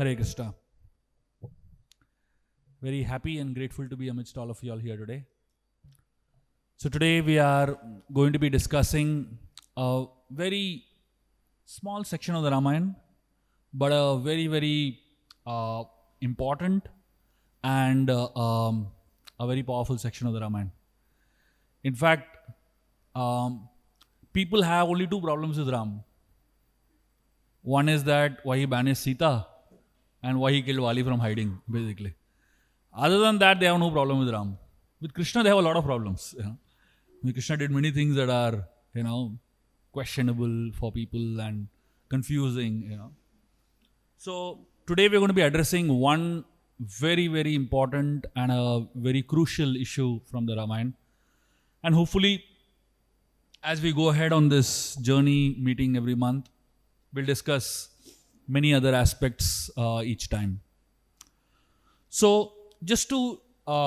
Hare Krishna. Very happy and grateful to be amidst all of you all here today. So today we are going to be discussing a very small section of the Ramayan, but a very, very important and a very powerful section of the Ramayan. In fact, people have only two problems with Ram. One is that why he banished Sita and why he killed Bali from hiding, basically. Other than that, they have no problem with Ram. With Krishna, they have a lot of problems. Krishna did many things that are, questionable for people and confusing. So today we're going to be addressing one very, very important and a very crucial issue from the Ramayan. And hopefully, as we go ahead on this journey meeting every month, we'll discuss many other aspects each time. So just to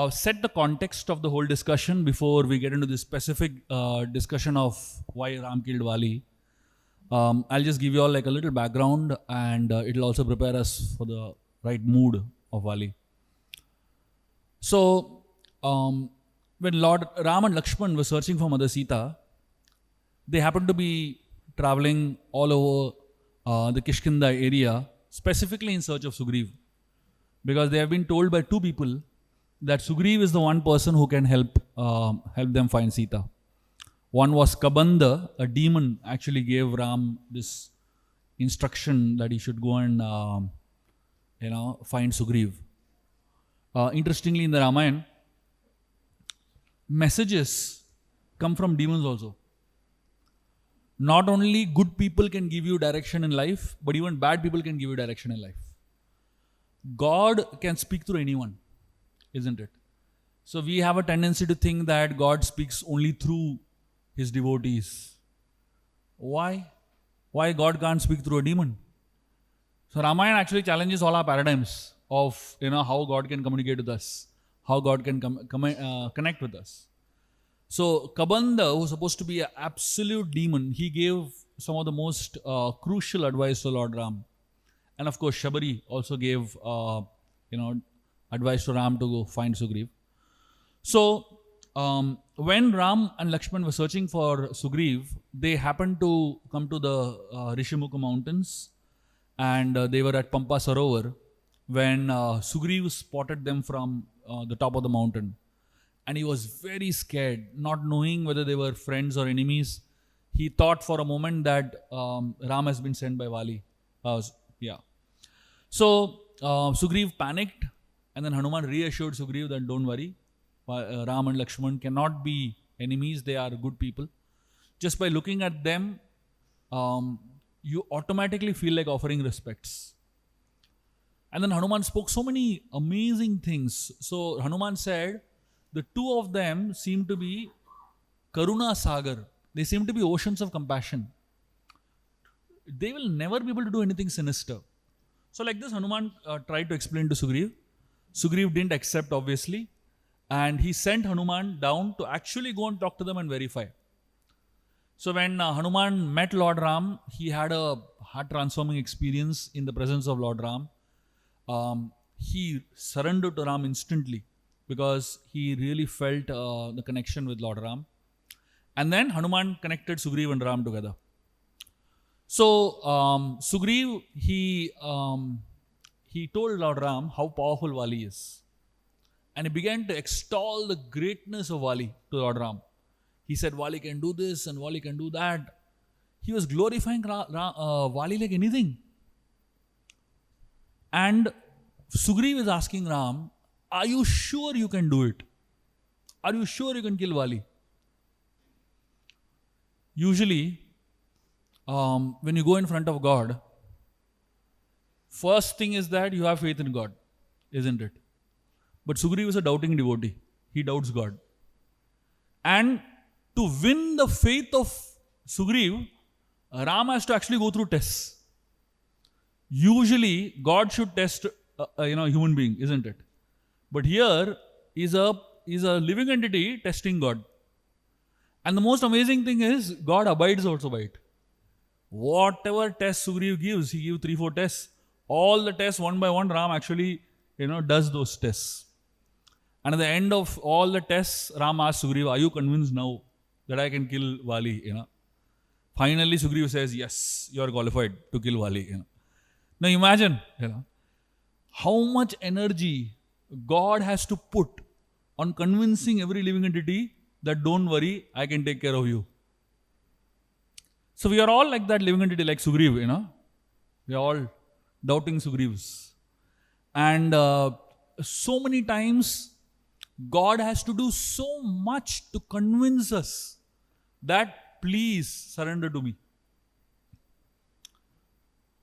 set the context of the whole discussion before we get into the specific discussion of why Ram killed Bali, I'll just give you all like a little background, and it'll also prepare us for the right mood of Bali. So when Lord Ram and Lakshman were searching for Mother Sita, they happened to be traveling all over the Kishkinda area, specifically in search of Sugriv, because they have been told by two people that Sugriv is the one person who can help them find Sita. One was Kabanda, a demon, actually gave Ram this instruction that he should go and find Sugriv. Interestingly, in the Ramayan, messages come from demons also. Not only good people can give you direction in life, but even bad people can give you direction in life. God can speak through anyone, isn't it? So we have a tendency to think that God speaks only through his devotees. Why? Why God can't speak through a demon? So Ramayan actually challenges all our paradigms of how God can communicate with us, how God can connect with us. So Kabanda, who's supposed to be an absolute demon, he gave some of the most crucial advice to Lord Ram. And of course, Shabari also gave advice to Ram to go find Sugriv. So when Ram and Lakshman were searching for Sugriv, they happened to come to the Rishimukha mountains, and they were at Pampa Sarovar when Sugriv spotted them from the top of the mountain. And he was very scared, not knowing whether they were friends or enemies. He thought for a moment that Ram has been sent by Bali. So Sugriv panicked, and then Hanuman reassured Sugriv that don't worry, Ram and Lakshman cannot be enemies, they are good people. Just by looking at them, you automatically feel like offering respects. And then Hanuman spoke so many amazing things. So Hanuman said, the two of them seem to be Karuna Sagar. They seem to be oceans of compassion. They will never be able to do anything sinister. So like this, Hanuman tried to explain to Sugriv. Sugriv didn't accept, obviously. And he sent Hanuman down to actually go and talk to them and verify. So when Hanuman met Lord Ram, he had a heart-transforming experience in the presence of Lord Ram. He surrendered to Ram instantly, because he really felt the connection with Lord Ram. And then Hanuman connected Sugriv and Ram together. So Sugriv, he told Lord Ram how powerful Bali is. And he began to extol the greatness of Bali to Lord Ram. He said, Bali can do this and Bali can do that. He was glorifying Bali like anything. And Sugriv is asking Ram, are you sure you can do it? Are you sure you can kill Bali? Usually, when you go in front of God, first thing is that you have faith in God, isn't it? But Sugriv is a doubting devotee. He doubts God. And to win the faith of Sugriv, Ram has to actually go through tests. Usually, God should test a human being, isn't it? But here is a living entity testing God. And the most amazing thing is, God abides also by it. Whatever test Sugriv gives, he gives 3-4 tests. All the tests, one by one, Ram actually, does those tests. And at the end of all the tests, Ram asks Sugriva, are you convinced now that I can kill Vali? Finally, Sugriva says, yes, you are qualified to kill Vali. Now imagine, how much energy God has to put on convincing every living entity that don't worry, I can take care of you. So we are all like that living entity, like Sugriv, We are all doubting Sugrivs. And so many times, God has to do so much to convince us that please surrender to me.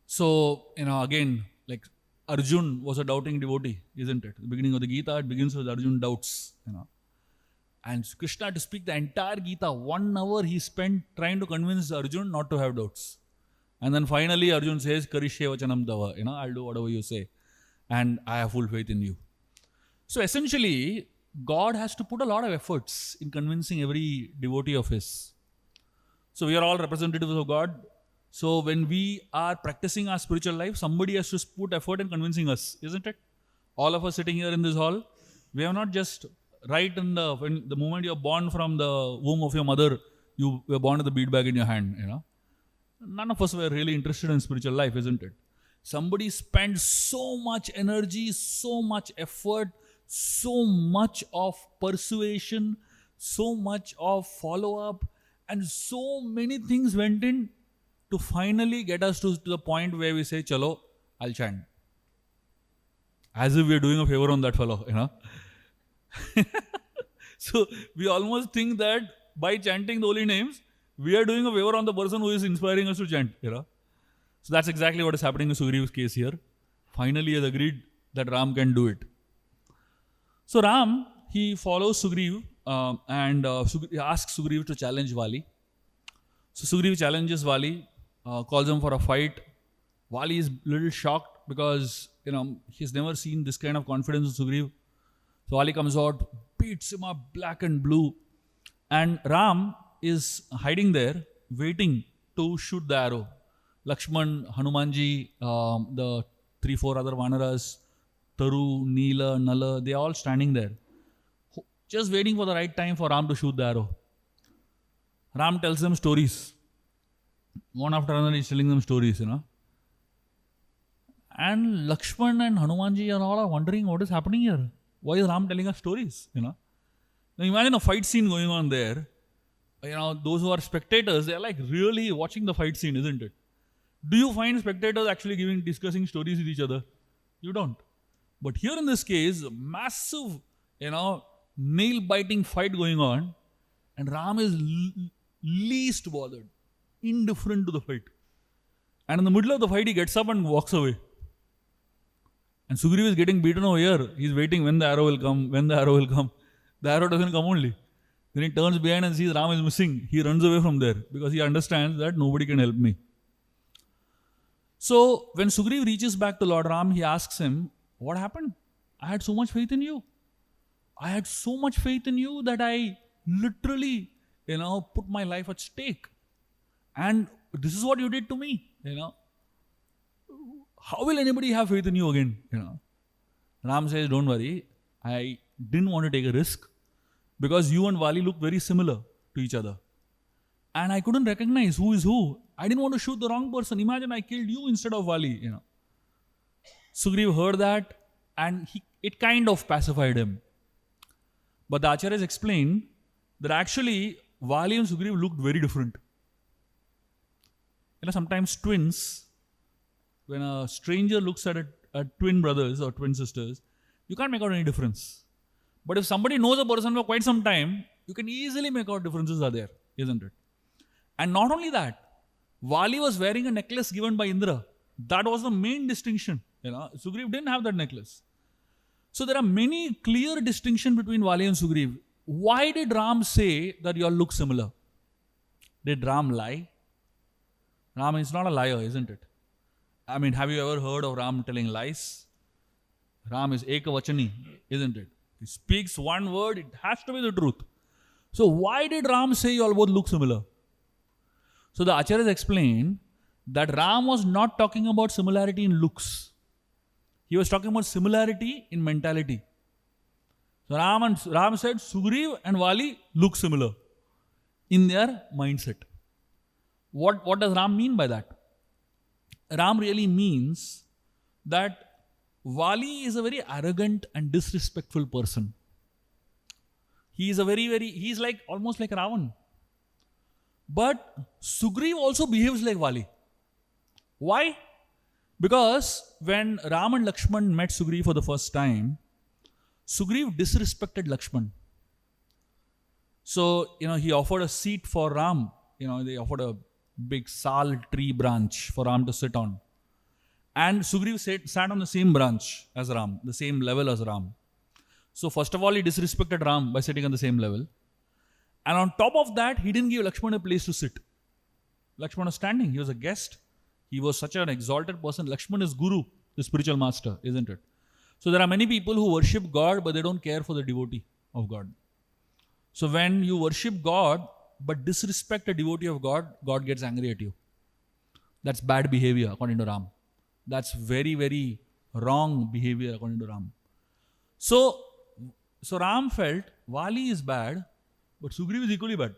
So, again, like Arjun was a doubting devotee, isn't it? The beginning of the Gita, it begins with Arjun doubts, And Krishna, to speak the entire Gita, 1 hour he spent trying to convince Arjun not to have doubts. And then finally Arjun says, Karishye vachanam tava, I'll do whatever you say. And I have full faith in you. So essentially, God has to put a lot of efforts in convincing every devotee of His. So we are all representatives of God. So when we are practicing our spiritual life, somebody has to put effort in convincing us, isn't it? All of us sitting here in this hall, we have not just right in when the moment you're born from the womb of your mother, you were born with a bead bag in your hand, None of us were really interested in spiritual life, isn't it? Somebody spent so much energy, so much effort, so much of persuasion, so much of follow-up, and so many things went in to finally get us to the point where we say, Chalo, I'll chant. As if we're doing a favor on that fellow, So we almost think that by chanting the holy names, we are doing a favor on the person who is inspiring us to chant. So that's exactly what is happening in Sugriv's case here. Finally, he has agreed that Ram can do it. So Ram, he follows Sugriv and he asks Sugriv to challenge Vali. So Sugriv challenges Vali, calls him for a fight. Vali is a little shocked because, he's never seen this kind of confidence in Sugriv. So Vali comes out, beats him up black and blue. And Ram is hiding there, waiting to shoot the arrow. Lakshman, Hanumanji, the 3-4 other Vanaras, Taru, Neela, Nala, they are all standing there. Just waiting for the right time for Ram to shoot the arrow. Ram tells them stories. One after another, he's telling them stories, And Lakshman and Hanumanji and all are wondering what is happening here. Why is Ram telling us stories, Now imagine a fight scene going on there. Those who are spectators, they are like really watching the fight scene, isn't it? Do you find spectators actually discussing stories with each other? You don't. But here in this case, massive, nail-biting fight going on, and Ram is least bothered, indifferent to the fight. And in the middle of the fight, he gets up and walks away. And Sugriv is getting beaten over here. He's waiting when the arrow will come, The arrow doesn't come only. Then he turns behind and sees Ram is missing. He runs away from there because he understands that nobody can help me. So when Sugriv reaches back to Lord Ram, he asks him, what happened? I had so much faith in you. I had so much faith in you that I literally, put my life at stake. And this is what you did to me, How will anybody have faith in you again, Ram says, don't worry. I didn't want to take a risk because you and Vali look very similar to each other. And I couldn't recognize who is who. I didn't want to shoot the wrong person. Imagine I killed you instead of Vali, Sugriv heard that and it kind of pacified him. But the Acharyas explain that actually Vali and Sugriv looked very different. Sometimes twins, when a stranger looks at twin brothers or twin sisters, you can't make out any difference. But if somebody knows a person for quite some time, you can easily make out differences are there, isn't it? And not only that, Vali was wearing a necklace given by Indra. That was the main distinction. Sugriv didn't have that necklace. So there are many clear distinctions between Vali and Sugriv. Why did Ram say that you all look similar? Did Ram lie? Ram is not a liar, isn't it? Have you ever heard of Ram telling lies? Ram is ekavachani, isn't it? He speaks one word, it has to be the truth. So why did Ram say you all both look similar? So the Acharyas explain that Ram was not talking about similarity in looks. He was talking about similarity in mentality. So Ram said Sugriv and Vali look similar in their mindset. What does Ram mean by that? Ram really means that Vali is a very arrogant and disrespectful person. He is he's like almost like Ravan. But Sugriv also behaves like Vali. Why? Because when Ram and Lakshman met Sugriv for the first time, Sugriv disrespected Lakshman. So, he offered a seat for Ram. They offered a big sal tree branch for Ram to sit on. And Sugriv sat on the same branch as Ram, the same level as Ram. So first of all, he disrespected Ram by sitting on the same level. And on top of that, he didn't give Lakshman a place to sit. Lakshman was standing. He was a guest. He was such an exalted person. Lakshman is Guru, the spiritual master, isn't it? So there are many people who worship God, but they don't care for the devotee of God. So when you worship God, but disrespect a devotee of God, God gets angry at you. That's bad behavior according to Ram. That's very, very wrong behavior according to Ram. So Ram felt Vali is bad, but Sugriv is equally bad.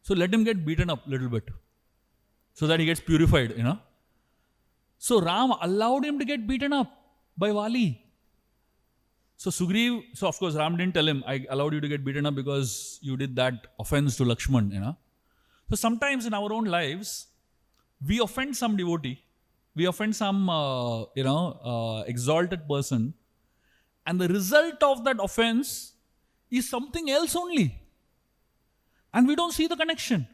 So let him get beaten up a little bit so that he gets purified, So Ram allowed him to get beaten up by Vali. So of course Ram didn't tell him, I allowed you to get beaten up because you did that offense to Lakshman, So sometimes in our own lives, we offend some devotee, we offend some, exalted person, and the result of that offense is something else only. And we don't see the connection.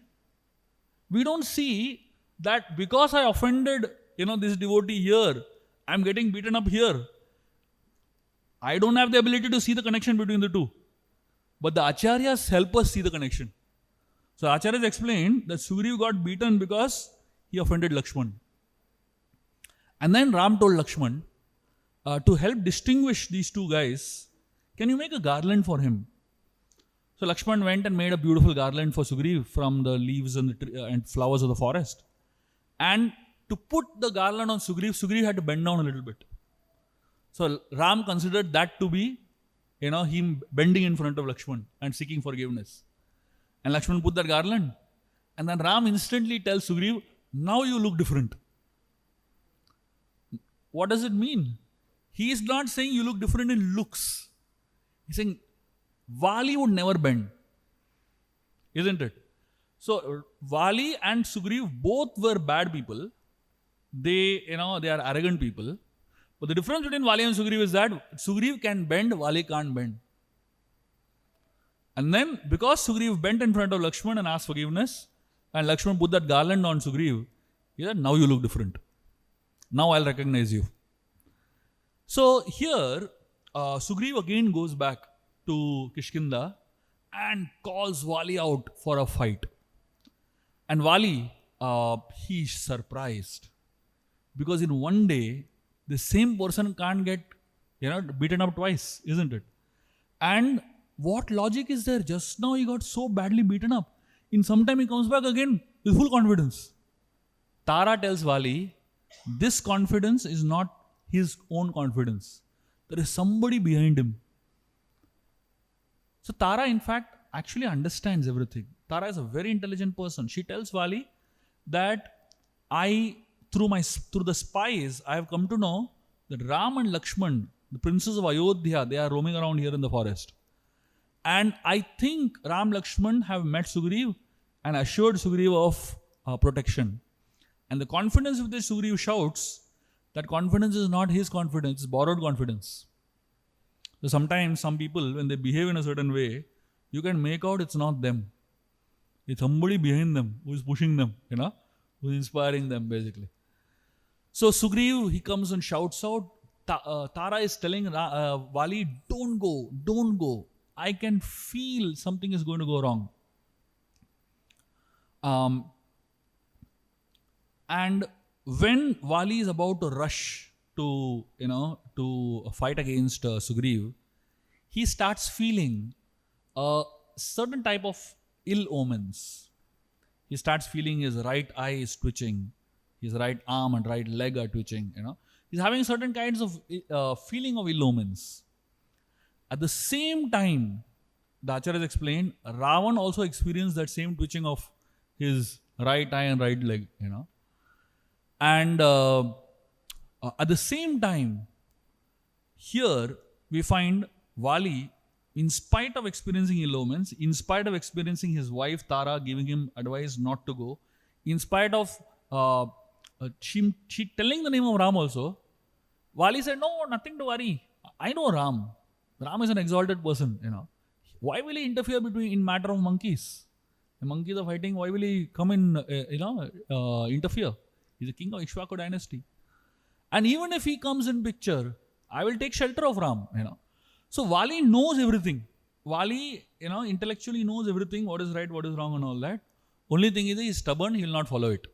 We don't see that because I offended, this devotee here, I'm getting beaten up here. I don't have the ability to see the connection between the two. But the Acharyas help us see the connection. So Acharyas explained that Sugriv got beaten because he offended Lakshman. And then Ram told Lakshman, to help distinguish these two guys, can you make a garland for him? So Lakshman went and made a beautiful garland for Sugriv from the leaves and flowers of the forest. And to put the garland on Sugriv had to bend down a little bit. So Ram considered that to be, him bending in front of Lakshman and seeking forgiveness. And Lakshman put that garland. And then Ram instantly tells Sugriv, now you look different. What does it mean? He is not saying you look different in looks. He's saying Vali would never bend. Isn't it? So Vali and Sugriv both were bad people. They are arrogant people. But the difference between Vali and Sugriv is that Sugriv can bend, Vali can't bend. And then because Sugriv bent in front of Lakshman and asked forgiveness, and Lakshman put that garland on Sugriv, he said, now you look different. Now I'll recognize you. So here, Sugriv again goes back to Kishkinda and calls Vali out for a fight. And Vali, he's surprised. Because in one day, the same person can't get, beaten up twice, isn't it? And what logic is there? Just now he got so badly beaten up. In some time he comes back again with full confidence. Tara tells Vali, this confidence is not his own confidence. There is somebody behind him. So Tara, in fact, actually understands everything. Tara is a very intelligent person. She tells Vali that through the spies, I have come to know that Ram and Lakshman, the princes of Ayodhya, they are roaming around here in the forest. And I think Ram Lakshman have met Sugriv and assured Sugriv of protection. And the confidence with which Sugriv shouts, that confidence is not his confidence, it's borrowed confidence. So sometimes some people, when they behave in a certain way, you can make out it's not them. It's somebody behind them who is pushing them, who is inspiring them basically. So Sugriv, he comes and shouts out. Tara is telling Vali, don't go. I can feel something is going to go wrong. And when Vali is about to rush to fight against Sugriv, he starts feeling a certain type of ill omens. He starts feeling his right eye is twitching, his right arm and right leg are twitching. He's having certain kinds of feeling of ill omens. At the same time, the Acharyas explained, Ravan also experienced that same twitching of his right eye and right leg, And at the same time, here we find Vali, in spite of experiencing ill omens, in spite of experiencing his wife Tara giving him advice not to go, in spite of she telling the name of Ram also, Vali said, no, nothing to worry. I know Ram. Ram is an exalted person, Why will he interfere in matter of monkeys? The monkeys are fighting. Why will he come in, interfere? He's a king of Ikshvaku dynasty. And even if he comes in picture, I will take shelter of Ram, So Vali knows everything. Vali, intellectually knows everything, what is right, what is wrong and all that. Only thing is, he is stubborn, he will not follow it.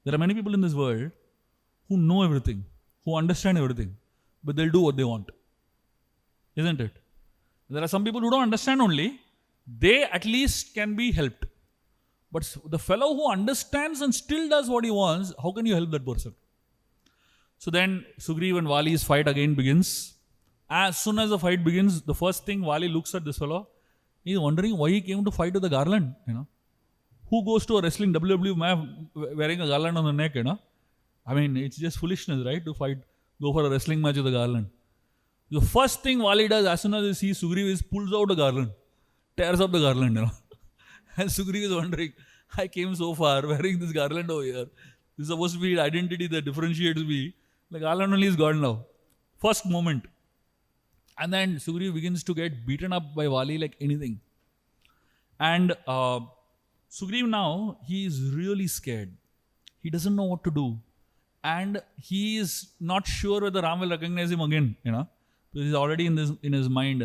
There are many people in this world who know everything, who understand everything, but they'll do what they want. Isn't it? There are some people who don't understand only, they at least can be helped. But the fellow who understands and still does what he wants, how can you help that person? So then Sugriv and Vali's fight again begins. As soon as the fight begins, the first thing Vali looks at this fellow, he's wondering why he came to fight with a garland, Who goes to a wrestling WWE match wearing a garland on the neck, I mean, it's just foolishness, right? To go for a wrestling match with a garland. The first thing Vali does as soon as he sees Sugriv is pulls out a garland, tears up the garland, And Sugriv is wondering, I came so far wearing this garland over here. This is supposed to be the identity that differentiates me. The garland only is gone now. First moment. And then Sugriv begins to get beaten up by Vali like anything. And Sugriv now, he is really scared. He doesn't know what to do. And he is not sure whether Ram will recognize him again, Because he's already in his mind,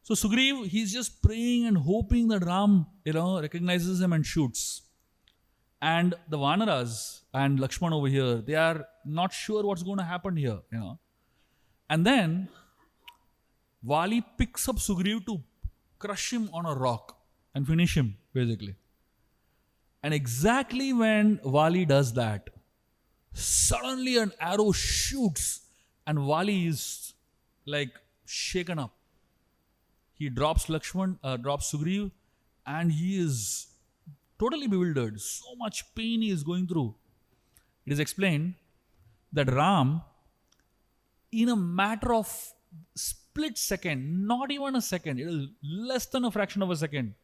So Sugriv, he's just praying and hoping that Ram, recognizes him and shoots. And the Vanaras and Lakshman over here, they are not sure what's going to happen here, And then Vali picks up Sugriv to crush him on a rock and finish him, basically. And exactly when Vali does that, suddenly an arrow shoots and Vali is like shaken up. He drops Sugriv, and he is totally bewildered. So much pain he is going through. It is explained that Ram, in a matter of split second, not even a second, it is less than a fraction of a second,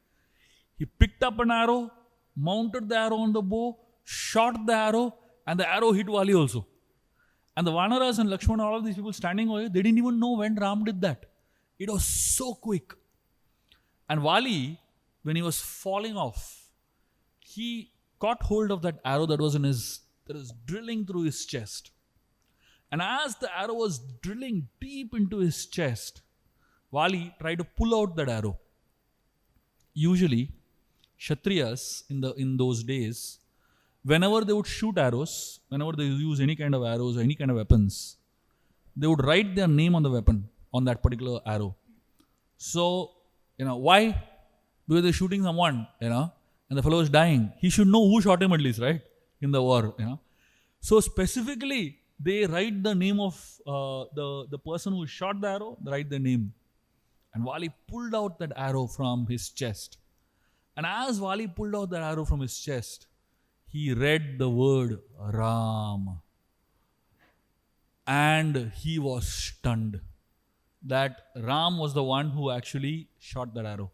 he picked up an arrow, mounted the arrow on the bow, shot the arrow, and the arrow hit Vali also. And the Vanaras and Lakshman, all of these people standing over here, they didn't even know when Ram did that. It was so quick. And Vali, when he was falling off, he caught hold of that arrow that was drilling through his chest. And as the arrow was drilling deep into his chest, Vali tried to pull out that arrow. Usually, Kshatriyas in those days, whenever they would shoot arrows, whenever they use any kind of arrows or any kind of weapons, they would write their name on the weapon, on that particular arrow. So, why? Because they're shooting someone, and the fellow is dying. He should know who shot him at least, right? In the war, So specifically, they write the name of the person who shot the arrow, they write their name. And Vali pulled out that arrow from his chest. And as Vali pulled out that arrow from his chest, he read the word Ram. And he was stunned that Ram was the one who actually shot that arrow.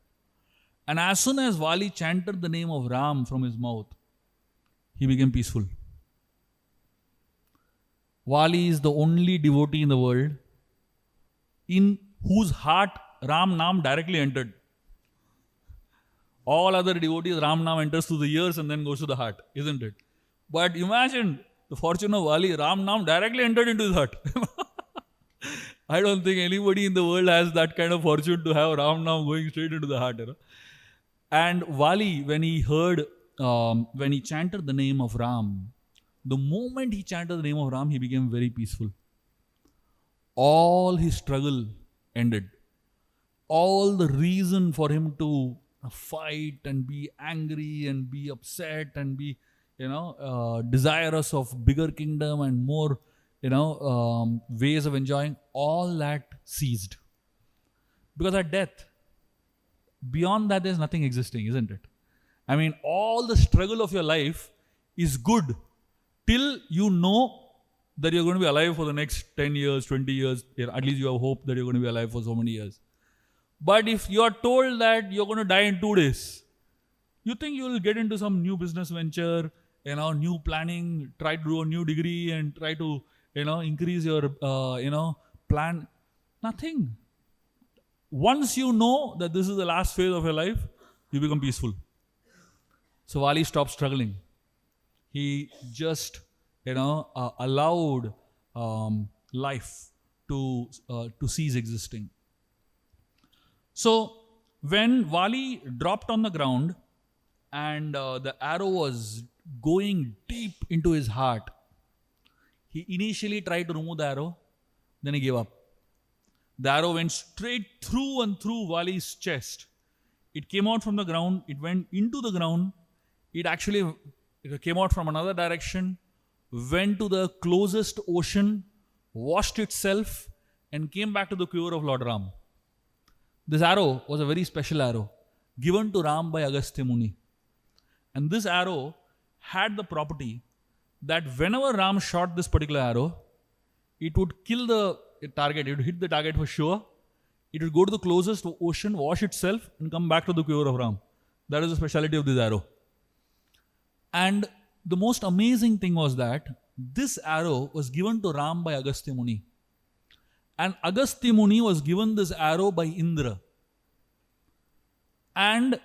And as soon as Vali chanted the name of Ram from his mouth, he became peaceful. Vali is the only devotee in the world in whose heart Ram Nam directly entered. All other devotees, Ram Nam enters through the ears and then goes to the heart, isn't it? But imagine the fortune of Vali, Ram Nam directly entered into his heart. I don't think anybody in the world has that kind of fortune to have Ram Nam going straight into the heart. And Vali, when he chanted the name of Ram, the moment he chanted the name of Ram, he became very peaceful. All his struggle ended. All the reason for him to fight and be angry and be upset and be, desirous of bigger kingdom and more, ways of enjoying, all that ceased. Because at death, beyond that, there's nothing existing, isn't it? I mean, all the struggle of your life is good till you know that you're going to be alive for the next 10 years, 20 years. At least you have hope that you're going to be alive for so many years. But if you are told that you're going to die in 2 days, you think you will get into some new business venture, new planning, try to do a new degree and try to, increase your, plan. Nothing. Once you know that this is the last phase of your life, you become peaceful. So Vali stopped struggling. He just, allowed life to cease existing. So when Vali dropped on the ground and the arrow was going deep into his heart, he initially tried to remove the arrow, then he gave up. The arrow went straight through and through Vali's chest. It came out from the ground, it went into the ground, it came out from another direction, went to the closest ocean, washed itself, and came back to the quiver of Lord Ram. This arrow was a very special arrow given to Ram by Agastya Muni. And this arrow had the property that whenever Ram shot this particular arrow, it would kill the target, it would hit the target for sure, it would go to the closest ocean, wash itself, and come back to the quiver of Ram. That is the speciality of this arrow. And the most amazing thing was that this arrow was given to Ram by Agastya Muni. And Agastya Muni was given this arrow by Indra. And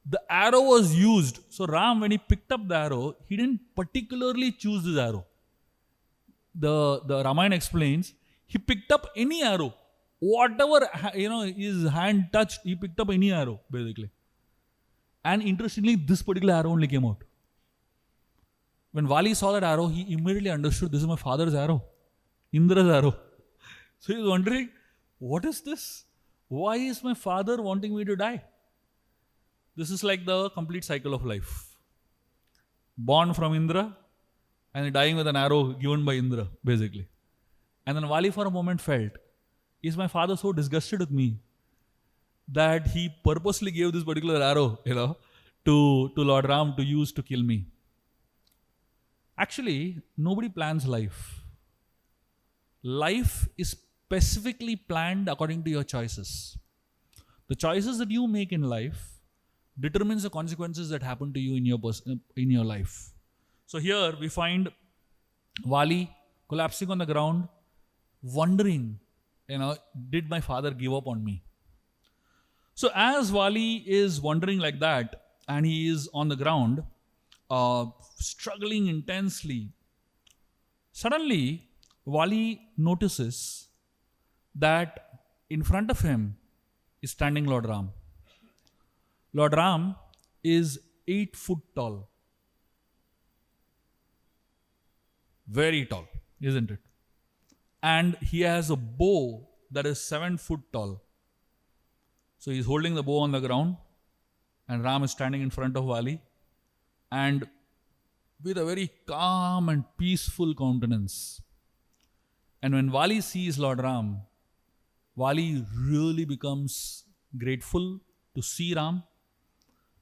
the arrow was used. So Ram, when he picked up the arrow, he didn't particularly choose this arrow. The Ramayan explains, he picked up any arrow. Whatever, his hand touched, he picked up any arrow, basically. And interestingly, this particular arrow only came out. When Vali saw that arrow, he immediately understood, this is my father's arrow. Indra's arrow. So he was wondering, what is this? Why is my father wanting me to die? This is like the complete cycle of life. Born from Indra and dying with an arrow given by Indra, basically. And then Vali for a moment felt, is my father so disgusted with me that he purposely gave this particular arrow, to Lord Ram to use to kill me? Actually, nobody plans life. Life is specifically planned according to your choices. The choices that you make in life determines the consequences that happen to you in your life. So here we find Vali collapsing on the ground, wondering, did my father give up on me? So as Vali is wondering like that, and he is on the ground, struggling intensely, suddenly Vali notices that in front of him is standing Lord Ram. Lord Ram is 8 foot tall. Very tall, isn't it? And he has a bow that is 7 foot tall. So he's holding the bow on the ground, and Ram is standing in front of Vali, and with a very calm and peaceful countenance. And when Vali sees Lord Ram, Vali really becomes grateful to see Ram.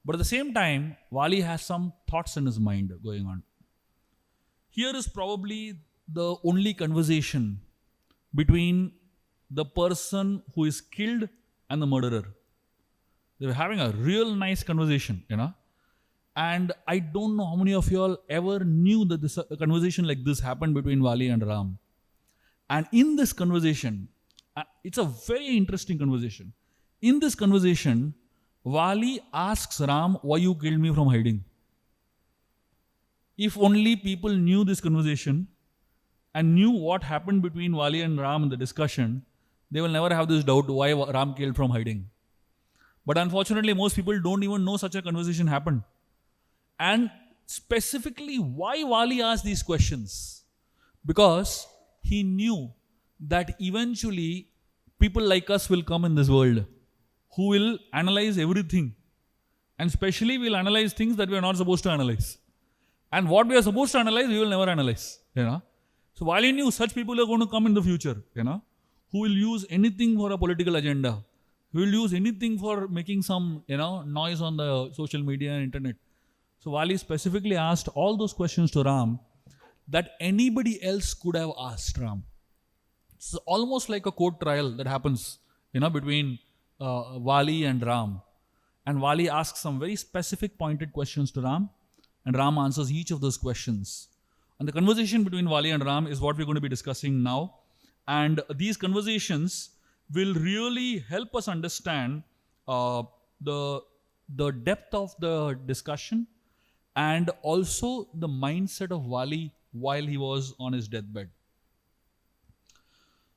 But at the same time, Vali has some thoughts in his mind going on. Here is probably the only conversation between the person who is killed and the murderer. They were having a real nice conversation, And I don't know how many of you all ever knew that a conversation like this happened between Vali and Ram. And in this conversation, it's a very interesting conversation. In this conversation, Vali asks Ram, why you killed me from hiding? If only people knew this conversation and knew what happened between Vali and Ram in the discussion, they will never have this doubt why Ram killed from hiding. But unfortunately, most people don't even know such a conversation happened. And specifically, why Vali asked these questions? Because he knew that eventually people like us will come in this world who will analyze everything. And especially will analyze things that we are not supposed to analyze. And what we are supposed to analyze, we will never analyze. So Vali knew such people are going to come in the future, who will use anything for a political agenda, who will use anything for making some, noise on the social media and internet. So Vali specifically asked all those questions to Ram that anybody else could have asked Ram. It's almost like a court trial that happens, between Vali and Ram. And Vali asks some very specific pointed questions to Ram, and Ram answers each of those questions. And the conversation between Vali and Ram is what we're going to be discussing now. And these conversations will really help us understand the depth of the discussion and also the mindset of Vali while he was on his deathbed.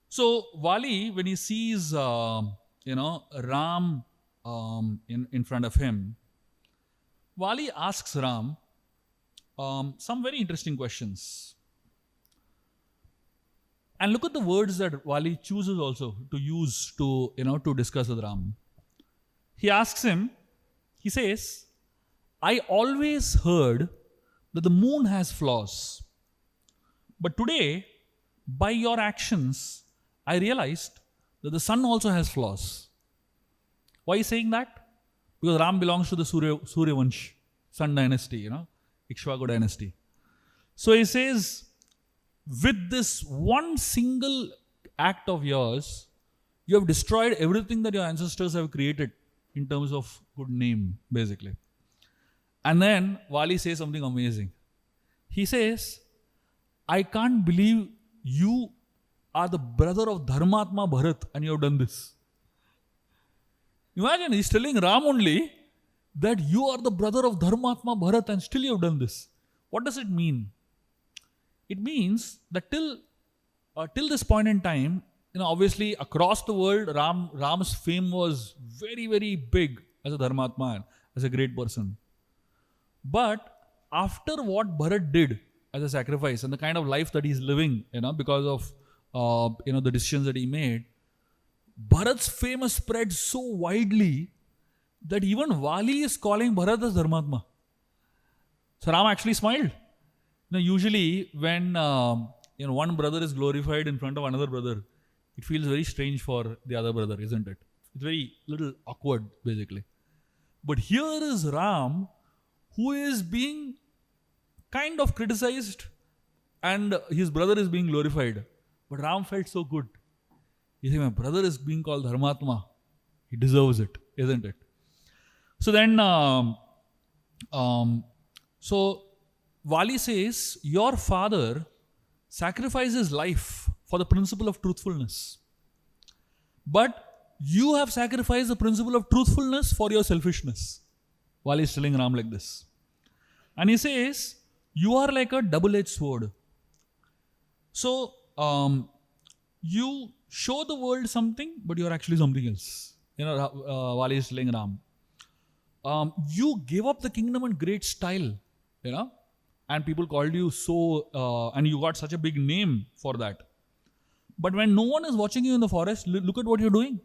So Vali, when he sees, Ram in front of him, Vali asks Ram some very interesting questions. And look at the words that Vali chooses also to use to discuss with Ram. He asks him, he says, I always heard that the moon has flaws. But today, by your actions, I realized that the sun also has flaws. Why is he saying that? Because Ram belongs to the Surya Vansh, Sun dynasty, Ikshvaku dynasty. So he says, with this one single act of yours, you have destroyed everything that your ancestors have created in terms of good name, basically. And then Vali says something amazing. He says, I can't believe you are the brother of Dharmatma Bharat and you have done this. Imagine, he's telling Ram only that you are the brother of Dharmatma Bharat and still you have done this. What does it mean? It means that till this point in time, obviously across the world, Ram's fame was very, very big as a Dharmatma, as a great person. But after what Bharat did as a sacrifice and the kind of life that he's living, because of the decisions that he made, Bharat's fame has spread so widely that even Vali is calling Bharat as Dharmatma. So Ram actually smiled. Usually when one brother is glorified in front of another brother, it feels very strange for the other brother, isn't it? It's very little awkward, basically. But here is Ram, who is being kind of criticized and his brother is being glorified. But Ram felt so good. He said, my brother is being called Dharmatma. He deserves it, isn't it? So then, Vali says, your father sacrificed his life for the principle of truthfulness. But you have sacrificed the principle of truthfulness for your selfishness. Vali is telling Ram like this. And he says, you are like a double-edged sword. So, you show the world something, but you are actually something else. Vali is telling Ram. You gave up the kingdom in great style, and people called you so, and you got such a big name for that. But when no one is watching you in the forest, look at what you're doing.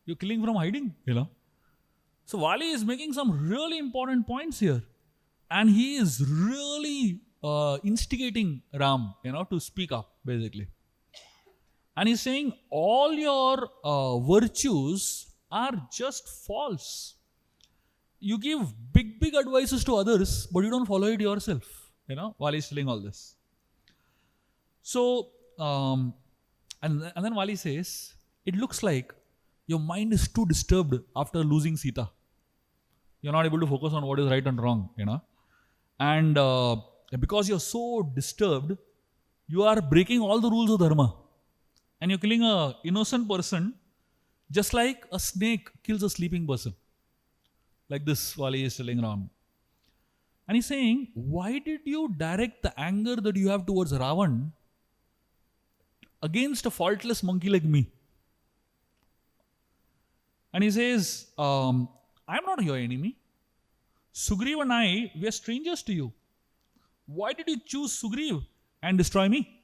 You're killing from hiding, So Vali is making some really important points here. And he is really instigating Ram, to speak up, basically. And he's saying, all your virtues are just false. You give big advices to others, but you don't follow it yourself. Vali is telling all this. So, and then Vali says, it looks like your mind is too disturbed after losing Sita. You're not able to focus on what is right and wrong, And because you're so disturbed, you are breaking all the rules of Dharma. And you're killing an innocent person just like a snake kills a sleeping person. Like this, Vali is telling Ram. And he's saying, why did you direct the anger that you have towards Ravan against a faultless monkey like me? And he says, I'm not your enemy. Sugriv and I, we are strangers to you. Why did you choose Sugriv and destroy me?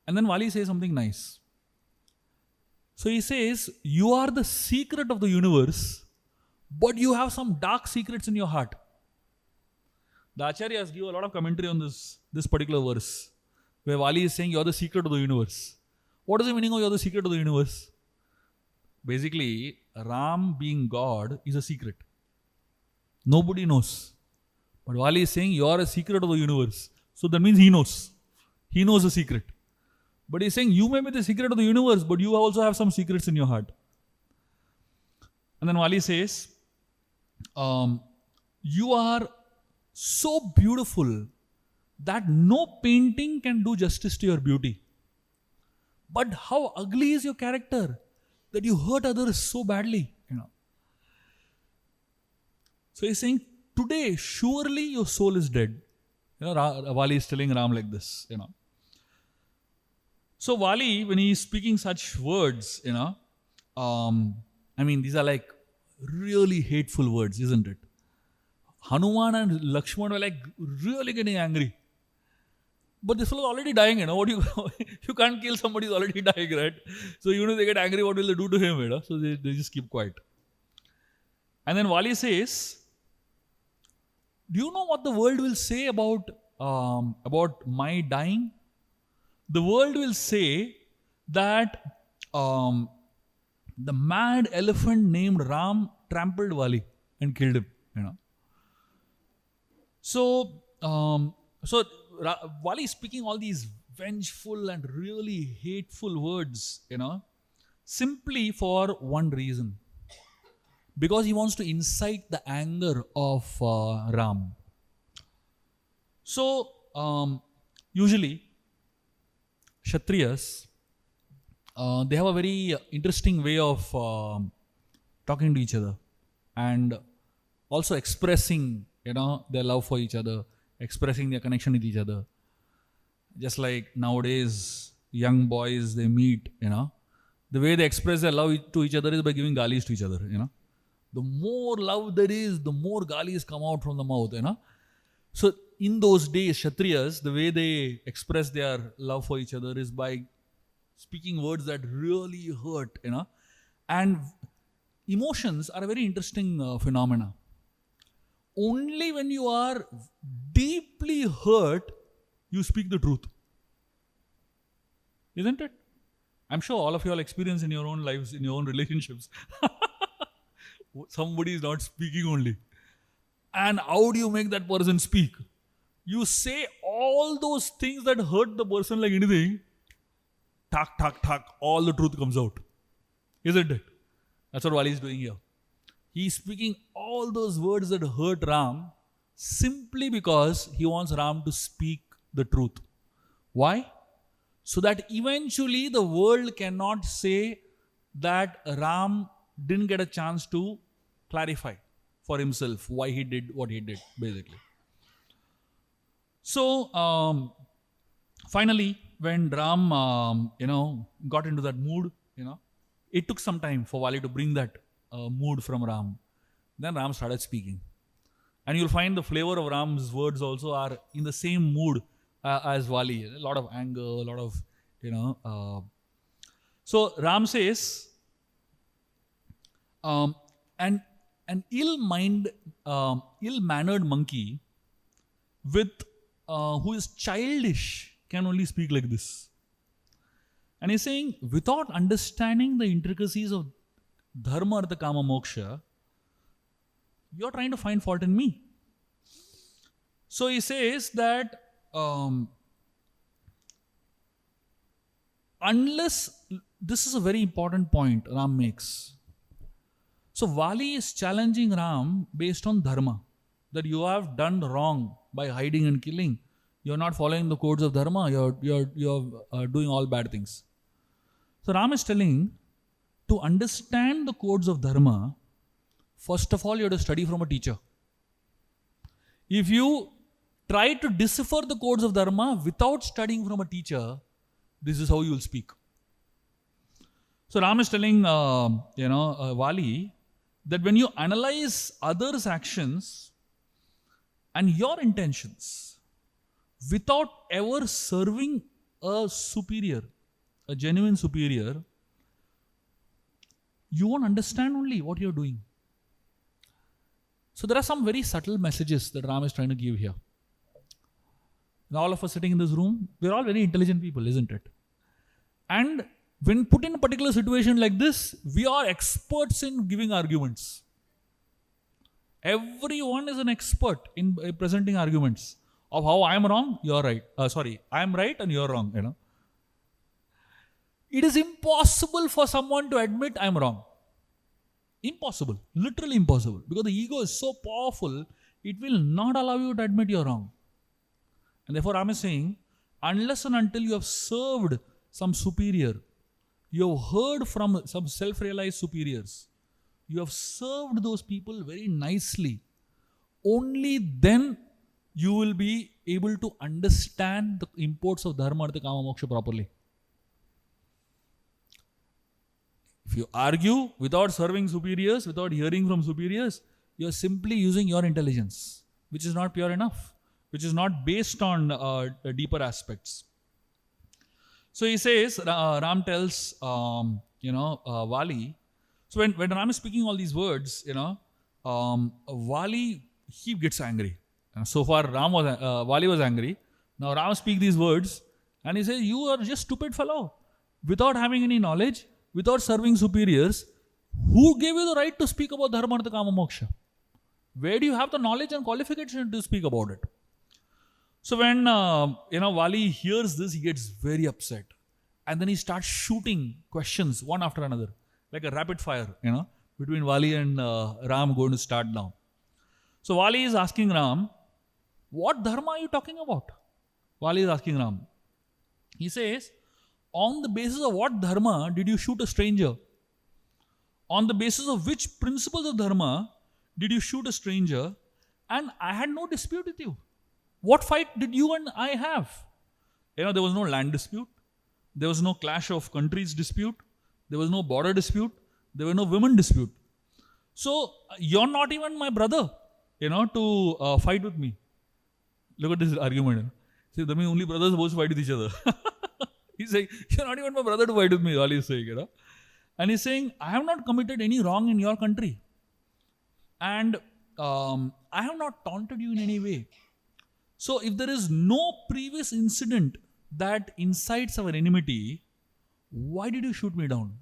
And then Vali says something nice. So he says, you are the secret of the universe but you have some dark secrets in your heart. The Acharyas give a lot of commentary on this particular verse, where Vali is saying, you're the secret of the universe. What is the meaning of you're the secret of the universe? Basically, Ram being God is a secret. Nobody knows. But Vali is saying, you're a secret of the universe. So that means he knows. He knows the secret. But he's saying, you may be the secret of the universe, but you also have some secrets in your heart. And then Vali says, you are so beautiful that no painting can do justice to your beauty. But how ugly is your character that you hurt others so badly? So he's saying, today surely your soul is dead. Vali is telling Ram like this. So Vali, when he is speaking such words, these are like really hateful words, isn't it? Hanuman and Lakshman were like really getting angry. But this fellow is already dying, What you can't kill somebody who's already dying, right? So even if they get angry, what will they do to him, So they just keep quiet. And then Vali says, do you know what the world will say about my dying? The world will say that the mad elephant named Ram trampled Vali and killed him. So Vali is speaking all these vengeful and really hateful words, simply for one reason. Because he wants to incite the anger of Ram. So, usually, Kshatriyas, they have a very interesting way of talking to each other and also expressing, their love for each other, expressing their connection with each other. Just like nowadays, young boys, they meet, the way they express their love to each other is by giving galis to each other, The more love there is, the more galis come out from the mouth, So in those days, Kshatriyas, the way they express their love for each other is by speaking words that really hurt, And emotions are a very interesting phenomena. Only when you are deeply hurt, you speak the truth. Isn't it? I'm sure all of you all experience in your own lives, in your own relationships. Somebody is not speaking only. And how do you make that person speak? You say all those things that hurt the person like anything. Tak, all the truth comes out. Isn't it? That's what Vali is doing here. He's speaking all those words that hurt Ram simply because he wants Ram to speak the truth. Why? So that eventually the world cannot say that Ram didn't get a chance to clarify for himself why he did what he did, basically. So, finally, when Ram, got into that mood, it took some time for Vali to bring that mood from Ram. Then Ram started speaking. And you'll find the flavor of Ram's words also are in the same mood as Vali. A lot of anger, a lot of, So Ram says, an ill-mannered monkey who is childish can only speak like this. And he's saying, without understanding the intricacies of dharma, artha, kama, moksha, you're trying to find fault in me. So he says that unless, this is a very important point Ram makes. So Vali is challenging Ram based on dharma, that you have done wrong by hiding and killing. You're not following the codes of dharma. You're doing all bad things. So Ram is telling, to understand the codes of dharma, first of all, you have to study from a teacher. If you try to decipher the codes of dharma without studying from a teacher, this is how you will speak. So Ram is telling, Vali, that when you analyze others' actions and your intentions without ever serving a superior, a genuine superior, you won't understand only what you're doing. So there are some very subtle messages that Ram is trying to give here. Now all of us sitting in this room, we're all very intelligent people, isn't it? And when put in a particular situation like this, we are experts in giving arguments. Everyone is an expert in presenting arguments of how I am wrong, you're right. I am right and you're wrong, It is impossible for someone to admit I am wrong. Impossible. Literally impossible. Because the ego is so powerful, it will not allow you to admit you're wrong. And therefore Ram is saying, unless and until you have served some superior, you have heard from some self-realized superiors, you have served those people very nicely, only then you will be able to understand the imports of dharma, artha, kama, moksha properly. If you argue without serving superiors, without hearing from superiors, you are simply using your intelligence, which is not pure enough, which is not based on deeper aspects. So he says, Ram tells, Vali. So when Ram is speaking all these words, Vali, he gets angry. So far, Vali was angry. Now Ram speaks these words and he says, you are just stupid fellow. Without having any knowledge, without serving superiors, who gave you the right to speak about dharma, artha, kama, moksha? Where do you have the knowledge and qualification to speak about it? So when, Vali hears this, he gets very upset. And then he starts shooting questions one after another. Like a rapid fire, between Vali and Ram going to start now. So Vali is asking Ram, what dharma are you talking about? Vali is asking Ram. He says, on the basis of what dharma did you shoot a stranger? On the basis of which principles of dharma did you shoot a stranger? And I had no dispute with you. What fight did you and I have? There was no land dispute. There was no clash of countries dispute. There was no border dispute. There was no women dispute. So, you're not even my brother, to fight with me. Look at this argument. See, that means only brothers are supposed to fight with each other. He's saying, you're not even my brother to fight with me, all he's saying, And he's saying, I have not committed any wrong in your country. And I have not taunted you in any way. So, if there is no previous incident that incites our enmity, why did you shoot me down?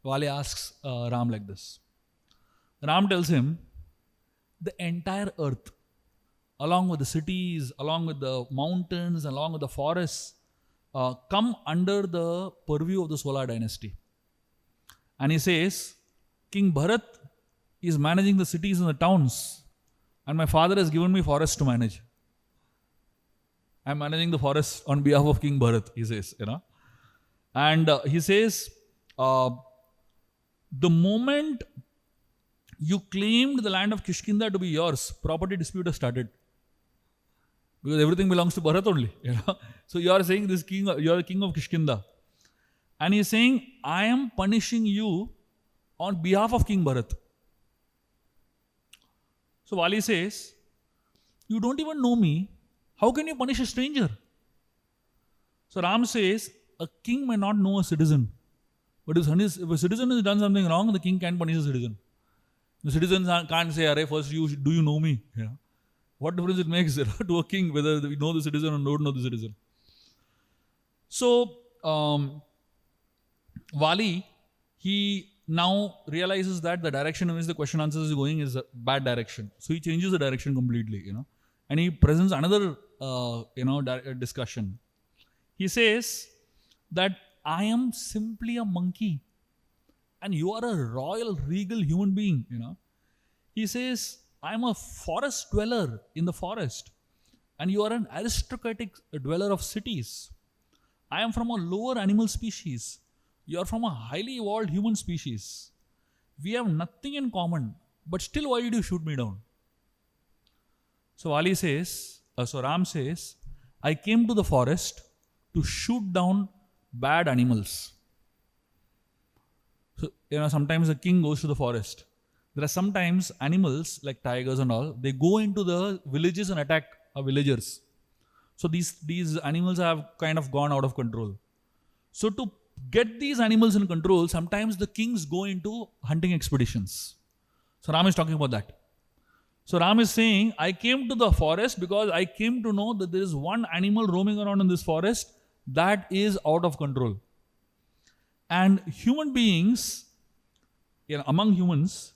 Vali asks Ram like this. Ram tells him, the entire earth, along with the cities, along with the mountains, along with the forests, come under the purview of the Solar dynasty. And he says, King Bharat is managing the cities and the towns, and my father has given me forests to manage. I am managing the forests on behalf of King Bharat, he says, And he says, the moment you claimed the land of Kishkinda to be yours, property dispute has started. Because everything belongs to Bharat only. So you are saying this king, you are the king of Kishkinda. And he is saying, I am punishing you on behalf of King Bharat. So Vali says, you don't even know me. How can you punish a stranger? So Ram says, a king may not know a citizen. But if a citizen has done something wrong, the king can't punish a citizen. The citizens can't say, first do you know me? What difference it makes to a king whether we know the citizen or don't know the citizen? So, Vali, he now realizes that the direction in which the question answers is going is a bad direction. So he changes the direction completely, and he presents another, discussion. He says that I am simply a monkey and you are a royal, regal human being, He says, I am a forest dweller in the forest and you are an aristocratic dweller of cities. I am from a lower animal species. You are from a highly evolved human species. We have nothing in common, but still why did you shoot me down? So Ram says, I came to the forest to shoot down bad animals. So, sometimes a king goes to the forest. There are sometimes animals like tigers and all, they go into the villages and attack villagers. So these animals have kind of gone out of control. So to get these animals in control, sometimes the kings go into hunting expeditions. So Ram is talking about that. So Ram is saying, I came to the forest because I came to know that there is one animal roaming around in this forest that is out of control. And human beings, among humans,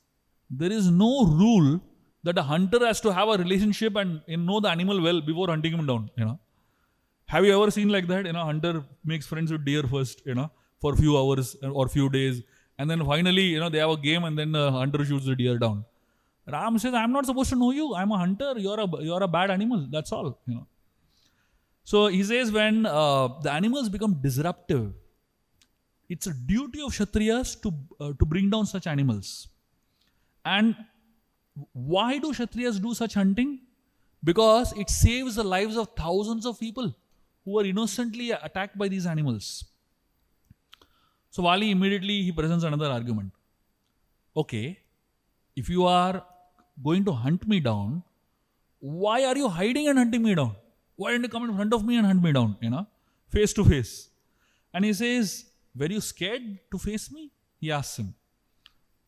there is no rule that a hunter has to have a relationship and know the animal well before hunting him down. Have you ever seen like that? Hunter makes friends with deer first, for a few hours or few days, and then finally, they have a game, and then the hunter shoots the deer down. Ram says, I'm not supposed to know you. I'm a hunter. You're a bad animal. That's all. So he says, when the animals become disruptive, it's a duty of Kshatriyas to bring down such animals. And why do Kshatriyas do such hunting? Because it saves the lives of thousands of people who are innocently attacked by these animals. So Vali immediately presents another argument. Okay, if you are going to hunt me down, why are you hiding and hunting me down? Why didn't you come in front of me and hunt me down, face to face? And he says, were you scared to face me? He asks him.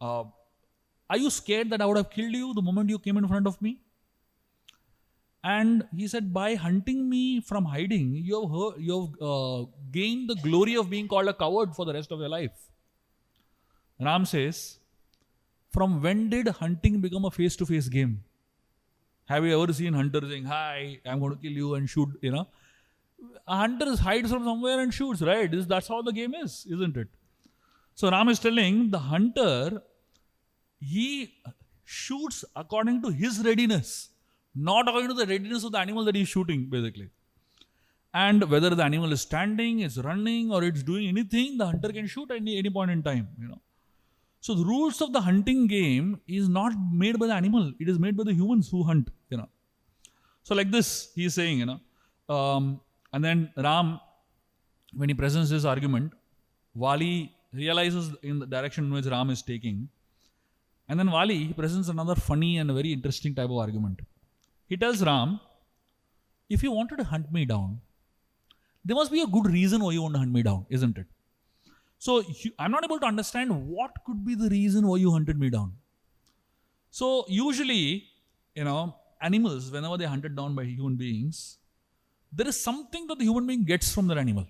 Are you scared that I would have killed you the moment you came in front of me? And he said, by hunting me from hiding, you have gained the glory of being called a coward for the rest of your life. Ram says, from when did hunting become a face-to-face game? Have you ever seen hunters saying, hi, I'm going to kill you and shoot, A hunter hides from somewhere and shoots, right? That's how the game is, isn't it? So Ram is telling the hunter, he shoots according to his readiness, not according to the readiness of the animal that he's shooting, basically. And whether the animal is standing, it's running, or it's doing anything, the hunter can shoot at any point in time, So the rules of the hunting game is not made by the animal, it is made by the humans who hunt, So like this, he is saying, and then Ram, when he presents this argument, Vali realizes in the direction in which Ram is taking. And then Vali presents another funny and very interesting type of argument. He tells Ram, if you wanted to hunt me down, there must be a good reason why you want to hunt me down, isn't it? So I'm not able to understand what could be the reason why you hunted me down. So usually, animals, whenever they're hunted down by human beings, there is something that the human being gets from that animal.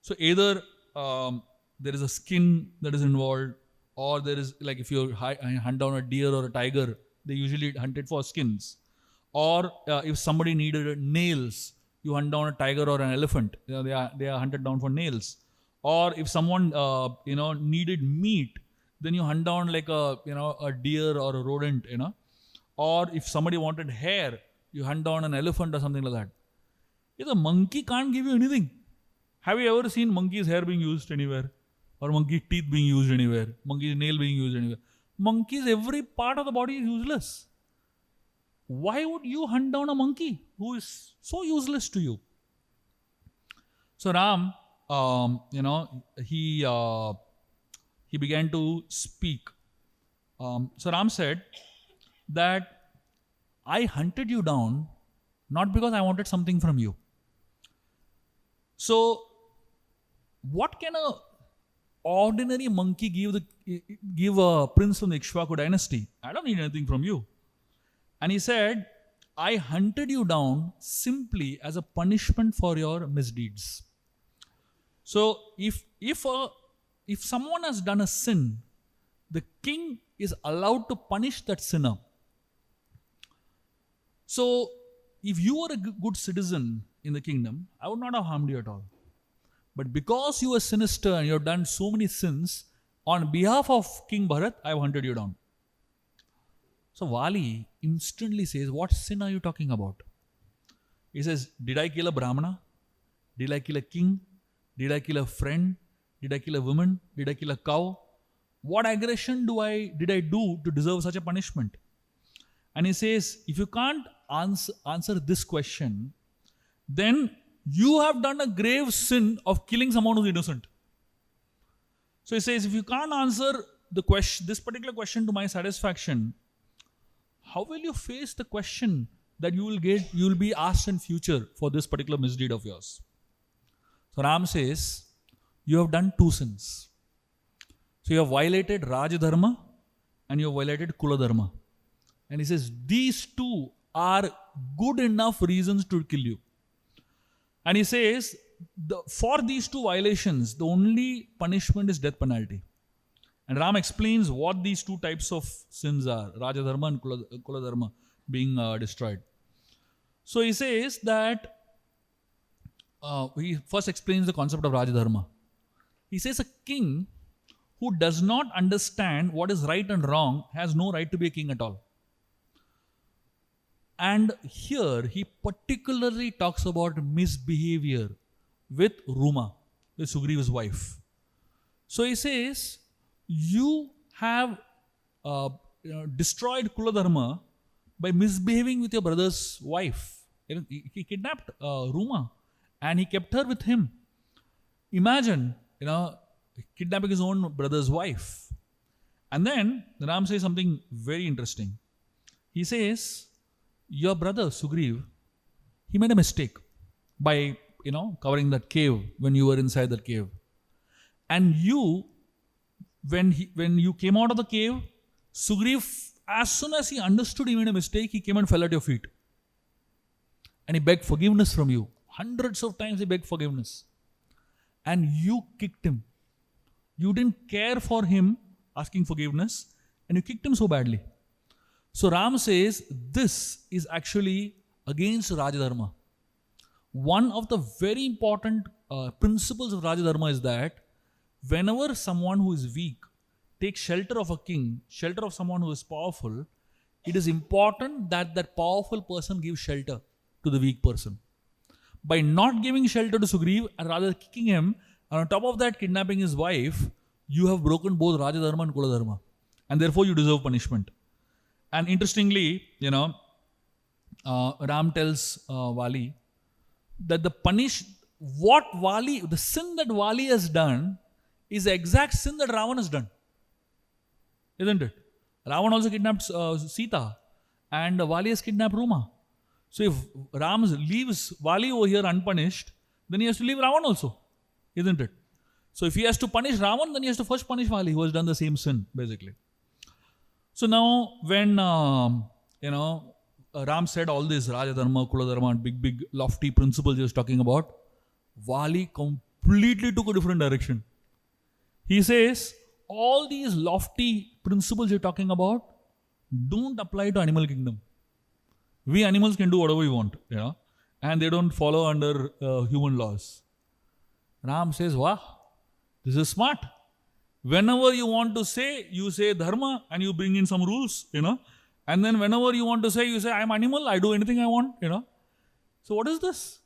So either there is a skin that is involved, or there is, like if you hunt down a deer or a tiger, they usually hunt it for skins. Or if somebody needed nails, you hunt down a tiger or an elephant. They are hunted down for nails. Or if someone needed meat, then you hunt down like a deer or a rodent. Or if somebody wanted hair, you hunt down an elephant or something like that. If a monkey can't give you anything. Have you ever seen monkey's hair being used anywhere? Or monkey's teeth being used anywhere? Monkey's nail being used anywhere? Monkey's every part of the body is useless. Why would you hunt down a monkey who is so useless to you? So Ram, he began to speak. So Ram said that I hunted you down not because I wanted something from you. So what can a ordinary monkey give a prince from the Ikshvaku dynasty? I don't need anything from you. And he said, I hunted you down simply as a punishment for your misdeeds. So if someone has done a sin, the king is allowed to punish that sinner. So if you were a good citizen in the kingdom, I would not have harmed you at all. But because you were sinister and you have done so many sins, on behalf of King Bharat, I have hunted you down. So Vali instantly says, what sin are you talking about? He says, did I kill a Brahmana? Did I kill a king? Did I kill a friend? Did I kill a woman? Did I kill a cow? What aggression did I do to deserve such a punishment? And he says, if you can't answer this question, then you have done a grave sin of killing someone who's innocent. So he says, if you can't answer this particular question to my satisfaction, how will you face the question that you will be asked in future for this particular misdeed of yours? So Ram says, you have done two sins. So you have violated Raj Dharma and you have violated Kula Dharma. And he says, these two are good enough reasons to kill you. And he says, for these two violations, the only punishment is death penalty. And Ram explains what these two types of sins are, Raja Dharma and Kula Dharma, being destroyed. So he says that, he first explains the concept of Raja Dharma. He says a king who does not understand what is right and wrong has no right to be a king at all. And here he particularly talks about misbehavior with Ruma, with Sugriva's wife. So he says, you have destroyed Kula Dharma by misbehaving with your brother's wife. He kidnapped Ruma and he kept her with him. Imagine, kidnapping his own brother's wife. And then Ram says something very interesting. He says, your brother Sugriv, he made a mistake by, covering that cave when you were inside that cave. And you, when you came out of the cave, Sugriv, as soon as he understood he made a mistake, he came and fell at your feet. And he begged forgiveness from you. Hundreds of times he begged forgiveness. And you kicked him. You didn't care for him asking forgiveness, and you kicked him so badly. So Ram says, this is actually against Raja Dharma. One of the very important principles of Raja Dharma is that whenever someone who is weak takes shelter of a king, shelter of someone who is powerful, it is important that that powerful person gives shelter to the weak person. By not giving shelter to Sugriv and rather kicking him, and on top of that kidnapping his wife, you have broken both Raja Dharma and Kula Dharma. And therefore you deserve punishment. And interestingly, Ram tells Vali that the sin that Vali has done is the exact sin that Ravan has done. Isn't it? Ravan also kidnapped Sita and Vali has kidnapped Ruma. So if Ram leaves Vali over here unpunished, then he has to leave Ravan also. Isn't it? So if he has to punish Ravan, then he has to first punish Vali, who has done the same sin, basically. So now when, Ram said all this, Raja Dharma, Kula Dharma, and big lofty principles he was talking about, Vali completely took a different direction. He says, all these lofty principles you're talking about don't apply to animal kingdom. We animals can do whatever we want, and they don't follow under human laws. Ram says, wow, this is smart. Whenever you want to say, you say dharma and you bring in some rules, and then whenever you want to say, you say, I'm animal, I do anything I want, So what is this?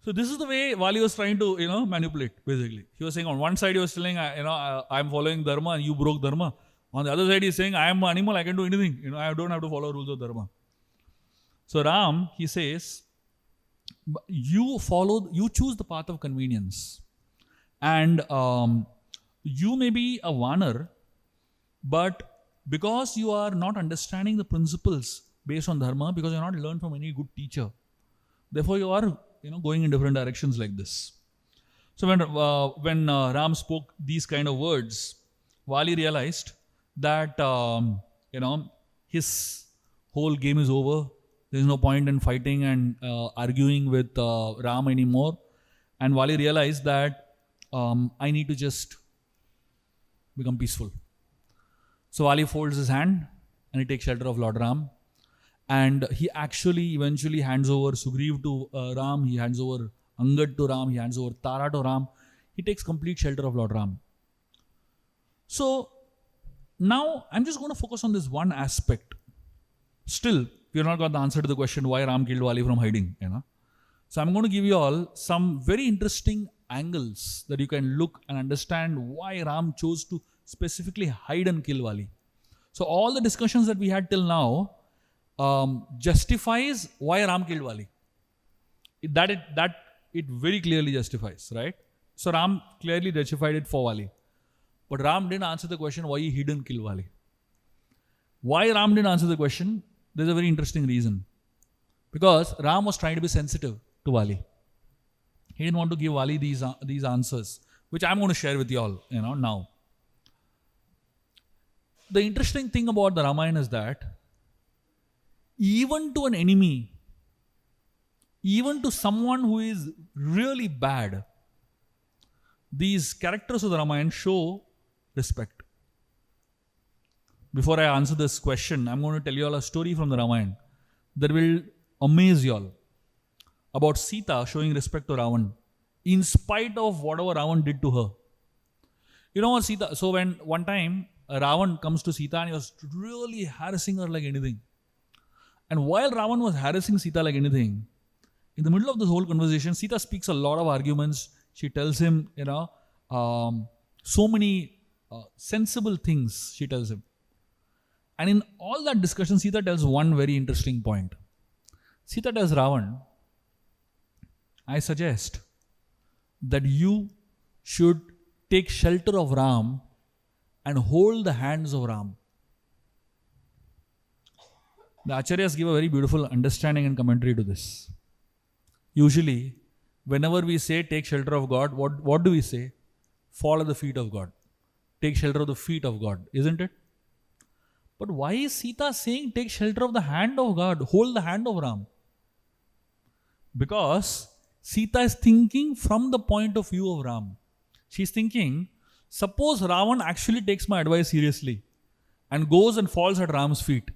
So this is the way Vali was trying to, manipulate, basically. He was saying on one side he was telling, I'm following dharma and you broke dharma. On the other side he's saying, I am an animal, I can do anything. I don't have to follow rules of dharma. So Ram, he says, you choose the path of convenience. And you may be a Vanar, but because you are not understanding the principles based on dharma, because you are not learned from any good teacher, therefore you are going in different directions like this. So when Ram spoke these kind of words, Vali realized that his whole game is over. There is no point in fighting and arguing with Ram anymore. And Vali realized that I need to just become peaceful. So Vali folds his hand and he takes shelter of Lord Ram. And he actually eventually hands over Sugriv to Ram. He hands over Angad to Ram. He hands over Tara to Ram. He takes complete shelter of Lord Ram. So now I'm just going to focus on this one aspect. Still, we have not got the answer to the question why Ram killed Vali from hiding. So I'm going to give you all some very interesting angles that you can look and understand why Ram chose to specifically hide and kill Vali. So all the discussions that we had till now justifies why Ram killed Vali. It very clearly justifies, right? So Ram clearly justified it for Vali. But Ram didn't answer the question why he didn't kill Vali. Why Ram didn't answer the question? There's a very interesting reason. Because Ram was trying to be sensitive to Vali. He didn't want to give Vali these answers, which I'm going to share with you all, now. The interesting thing about the Ramayana is that even to an enemy, even to someone who is really bad, these characters of the Ramayan show respect. Before I answer this question, I'm going to tell you all a story from the Ramayan that will amaze you all about Sita showing respect to Ravan in spite of whatever Ravan did to her. You know what, Sita? So when one time Ravan comes to Sita and he was really harassing her like anything. And while Ravan was harassing Sita like anything, in the middle of this whole conversation, Sita speaks a lot of arguments. She tells him, so many sensible things she tells him. And in all that discussion, Sita tells one very interesting point. Sita tells Ravan, I suggest that you should take shelter of Ram and hold the hands of Ram. The Acharyas give a very beautiful understanding and commentary to this. Usually, whenever we say take shelter of God, what do we say? Fall at the feet of God. Take shelter of the feet of God, isn't it? But why is Sita saying take shelter of the hand of God, hold the hand of Ram? Because Sita is thinking from the point of view of Ram. She's thinking, suppose Ravan actually takes my advice seriously and goes and falls at Ram's feet.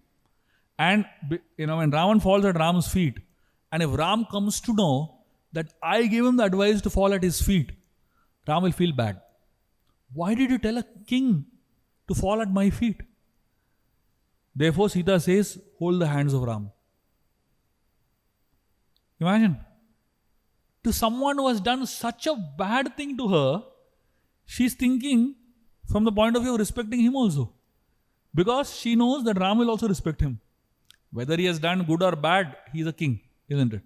And when Ravan falls at Ram's feet, and if Ram comes to know that I gave him the advice to fall at his feet, Ram will feel bad. Why did you tell a king to fall at my feet? Therefore, Sita says, hold the hands of Ram. Imagine. To someone who has done such a bad thing to her, she's thinking from the point of view of respecting him also. Because she knows that Ram will also respect him. Whether he has done good or bad, he is a king, isn't it?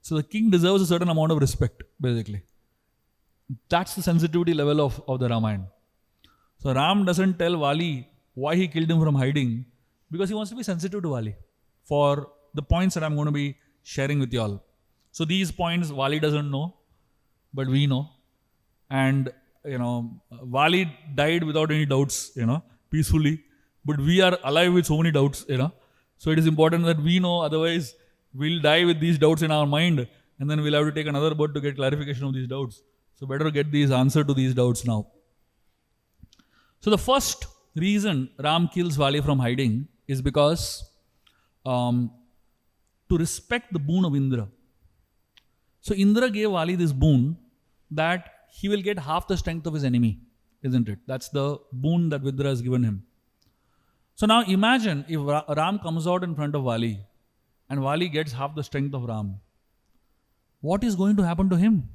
So the king deserves a certain amount of respect, basically. That's the sensitivity level of the Ramayan. So Ram doesn't tell Vali why he killed him from hiding, because he wants to be sensitive to Vali for the points that I'm going to be sharing with you all. So these points Vali doesn't know, but we know. And, Vali died without any doubts, peacefully. But we are alive with so many doubts, So it is important that we know, otherwise we'll die with these doubts in our mind and then we'll have to take another birth to get clarification of these doubts. So better get these answer to these doubts now. So the first reason Ram kills Vali from hiding is because to respect the boon of Indra. So Indra gave Vali this boon that he will get half the strength of his enemy, isn't it? That's the boon that Vidra has given him. So now imagine if Ram comes out in front of Vali and Vali gets half the strength of Ram. What is going to happen to him?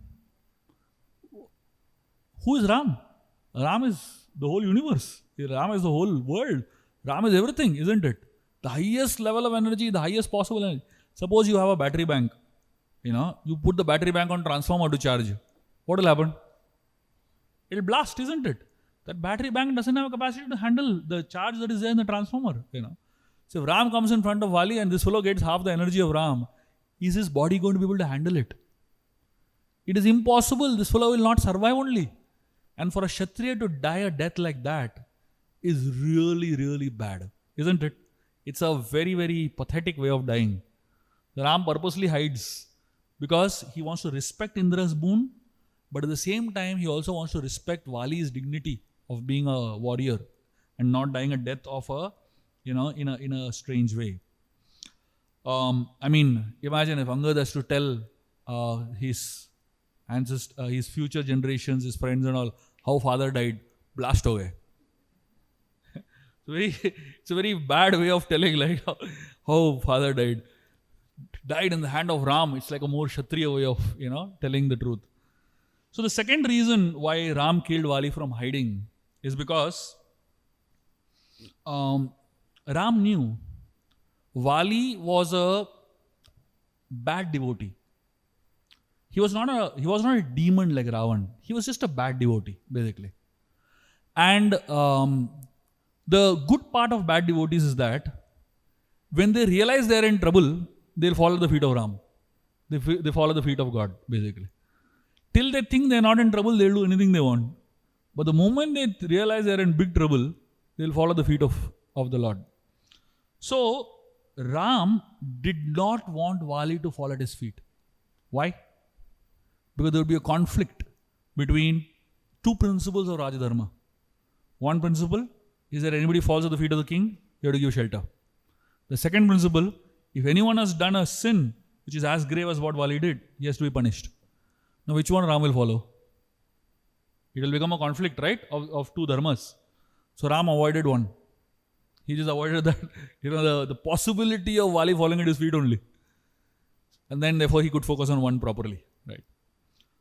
Who is Ram? Ram is the whole universe. Ram is the whole world. Ram is everything, isn't it? The highest level of energy, the highest possible energy. Suppose you have a battery bank. You put the battery bank on transformer to charge. What will happen? It will blast, isn't it? That battery bank doesn't have a capacity to handle the charge that is there in the transformer. So if Ram comes in front of Vali and this fellow gets half the energy of Ram, is his body going to be able to handle it? It is impossible. This fellow will not survive only. And for a Kshatriya to die a death like that is really, really bad, isn't it? It's a very, very pathetic way of dying. Ram purposely hides because he wants to respect Indra's boon, but at the same time, he also wants to respect Vali's dignity of being a warrior and not dying a death of in a strange way. Imagine if Angad has to tell his ancestors, his future generations, his friends and all, how father died. Blast ho gaye. It's a very bad way of telling like how father died. Died in the hand of Ram. It's like a more Kshatriya way of, telling the truth. So the second reason why Ram killed Vali from hiding is because Ram knew Vali was a bad devotee. He was not a demon like Ravan. He was just a bad devotee, basically. And the good part of bad devotees is that when they realize they are in trouble, they'll fall at the feet of Ram. They fall at the feet of God, basically. Till they think they're not in trouble, they'll do anything they want. But the moment they realize they're in big trouble, they'll fall at the feet of the Lord. So, Ram did not want Vali to fall at his feet. Why? Because there would be a conflict between two principles of Rajadharma. One principle is that anybody falls at the feet of the king, you have to give shelter. The second principle, if anyone has done a sin which is as grave as what Vali did, he has to be punished. Now, which one Ram will follow? It will become a conflict, right, of two dharmas. So Ram avoided one. He just avoided that, the possibility of Vali falling at his feet only. And then therefore he could focus on one properly, right?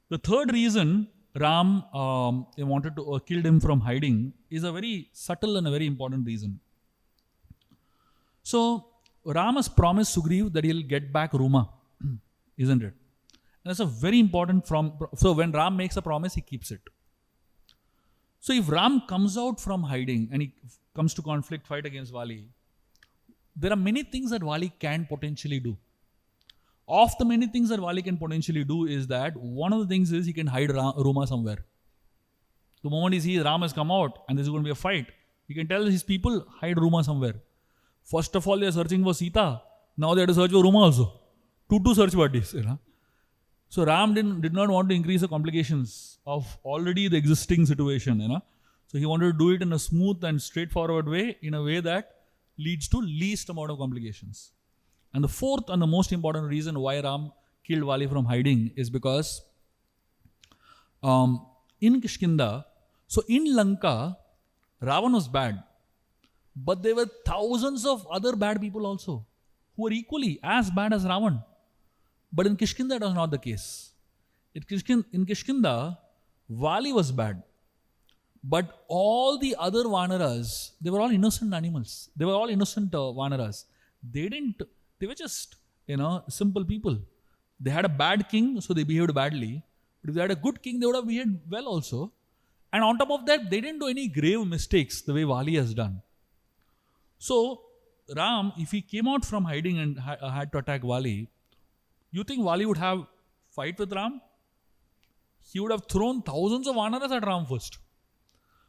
The third reason Ram wanted to killed him from hiding is a very subtle and a very important reason. So Ram has promised Sugriv that he'll get back Ruma, isn't it? And that's a very important so when Ram makes a promise, he keeps it. So if Ram comes out from hiding and he comes to conflict, fight against Vali, there are many things that Vali can potentially do. Of the many things that Vali can potentially do is that one of the things is he can hide Ruma somewhere. The moment he sees Ram has come out and there's going to be a fight, he can tell his people, hide Ruma somewhere. First of all, they are searching for Sita. Now they have to search for Ruma also. Two search parties. So Ram did not want to increase the complications of already the existing situation. So he wanted to do it in a smooth and straightforward way, in a way that leads to least amount of complications. And the fourth and the most important reason why Ram killed Vali from hiding is because in Kishkinda, so in Lanka, Ravan was bad. But there were thousands of other bad people also who were equally as bad as Ravan. But in Kishkinda, that was not the case. In Kishkinda, Vali was bad. But all the other Vanaras, they were all innocent animals. They were all innocent Vanaras. They were just, simple people. They had a bad king, so they behaved badly. But if they had a good king, they would have behaved well also. And on top of that, they didn't do any grave mistakes the way Vali has done. So, Ram, if he came out from hiding and had to attack Vali, you think Vali would have fight with Ram? He would have thrown thousands of Vanaras at Ram first.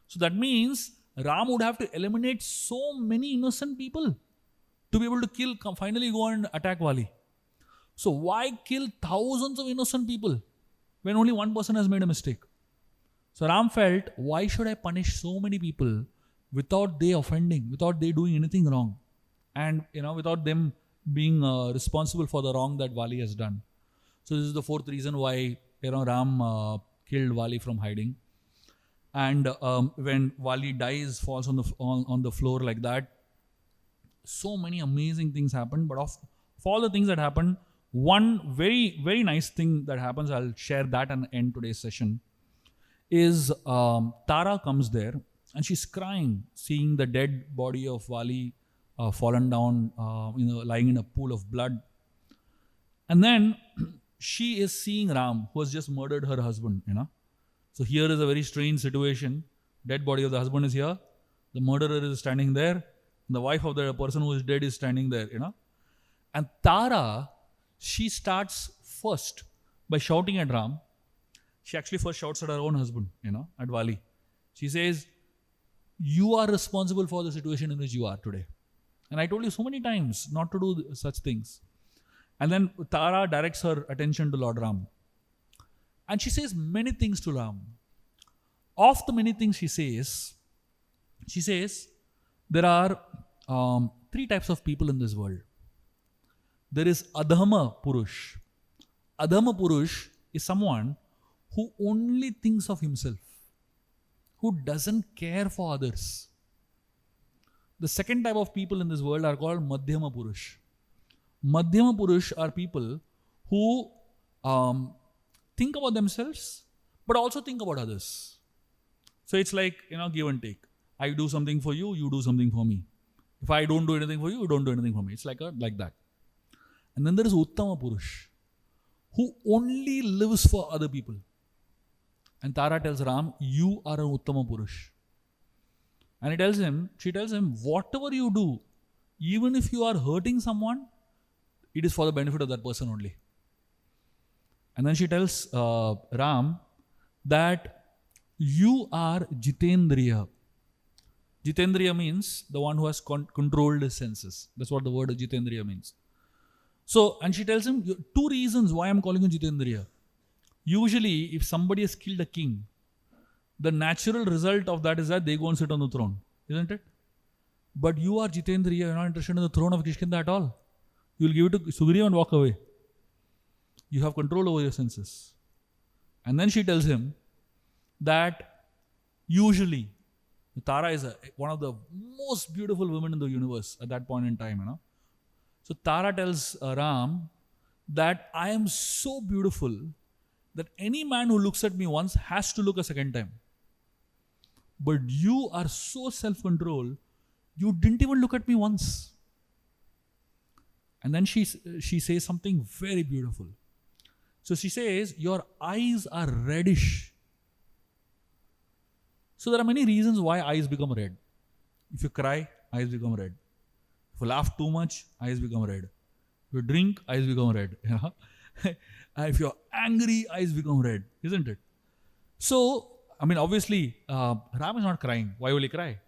So that means Ram would have to eliminate so many innocent people to be able to finally go and attack Vali. So why kill thousands of innocent people when only one person has made a mistake? So Ram felt, why should I punish so many people without they offending, without they doing anything wrong, and without them being responsible for the wrong that Vali has done. So this is the fourth reason why Ram killed Vali from hiding. And when Vali dies, falls on the floor like that, so many amazing things happen. But of all the things that happen, one very, very nice thing that happens, I'll share that and end today's session, is Tara comes there and she's crying, seeing the dead body of Vali fallen down, lying in a pool of blood. And then she is seeing Ram, who has just murdered her husband, So here is a very strange situation. Dead body of the husband is here. The murderer is standing there. And the wife of the person who is dead is standing there, And Tara, she starts first by shouting at Ram. She actually first shouts at her own husband, at Vali. She says, you are responsible for the situation in which you are today. And I told you so many times not to do such things. And then Tara directs her attention to Lord Ram. And she says many things to Ram. Of the many things she says, there are three types of people in this world. There is Adhama Purush. Adhama Purush is someone who only thinks of himself, who doesn't care for others. The second type of people in this world are called Madhyama Purush. Madhyama Purush are people who think about themselves, but also think about others. So it's like, give and take. I do something for you, you do something for me. If I don't do anything for you, you don't do anything for me. It's like that. And then there is Uttama Purush, who only lives for other people. And Tara tells Ram, you are an Uttama Purush. And she tells him, whatever you do, even if you are hurting someone, it is for the benefit of that person only. And then she tells Ram that you are Jitendriya. Jitendriya means the one who has controlled his senses. That's what the word Jitendriya means. So, and she tells him, 2 reasons why I'm calling you Jitendriya. Usually, if somebody has killed a king, the natural result of that is that they go and sit on the throne. Isn't it? But you are Jitendriya, you're not interested in the throne of Kishkinda at all. You'll give it to Sugriva and walk away. You have control over your senses. And then she tells him that usually Tara is one of the most beautiful women in the universe at that point in time. So Tara tells Ram that I am so beautiful that any man who looks at me once has to look a second time. But you are so self-controlled, you didn't even look at me once. And then she says something very beautiful. So she says, your eyes are reddish. So there are many reasons why eyes become red. If you cry, eyes become red. If you laugh too much, eyes become red. If you drink, eyes become red. If you're angry, eyes become red. Isn't it? So, obviously, Ram is not crying. Why will he cry?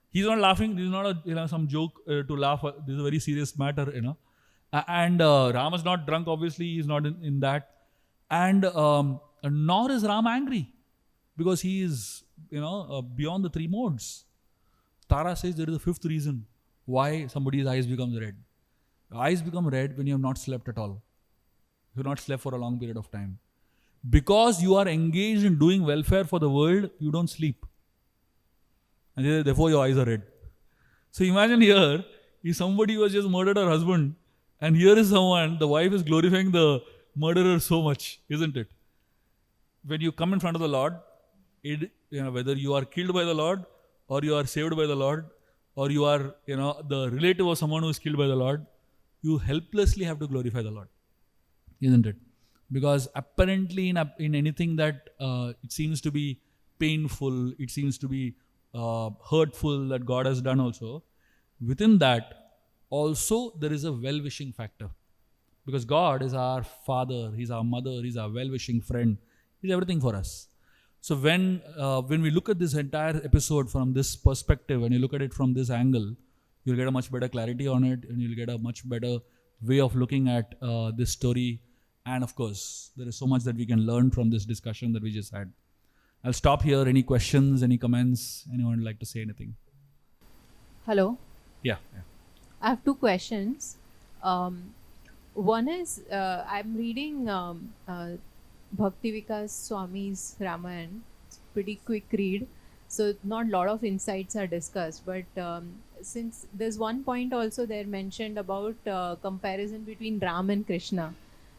He's not laughing. This is not some joke to laugh. This is a very serious matter. And Ram is not drunk. Obviously, he's not in that. And nor is Ram angry, because he is beyond the 3 modes. Tara says there is a 5th reason why somebody's eyes becomes red. Eyes become red when you have not slept at all. You have not slept for a long period of time. Because you are engaged in doing welfare for the world, you don't sleep. And therefore your eyes are red. So imagine here, if somebody was just murdered her husband, and here is someone, the wife is glorifying the murderer so much, isn't it? When you come in front of the Lord, whether you are killed by the Lord, or you are saved by the Lord, or you are the relative of someone who is killed by the Lord, you helplessly have to glorify the Lord, isn't it? Because apparently in anything that it seems to be painful, it seems to be hurtful that God has done also, within that also there is a well-wishing factor. Because God is our father, He's our mother, He's our well-wishing friend, He's everything for us. So when we look at this entire episode from this perspective, when you look at it from this angle, you'll get a much better clarity on it, and you'll get a much better way of looking at this story. And of course, there is so much that we can learn from this discussion that we just had. I'll stop here. Any questions, any comments? Anyone would like to say anything? Hello. Yeah. I have 2 questions. One is, I'm reading Bhakti Vikas Swami's Ramayan. It's a pretty quick read, so not a lot of insights are discussed. But since there's one point also there mentioned about comparison between Ram and Krishna.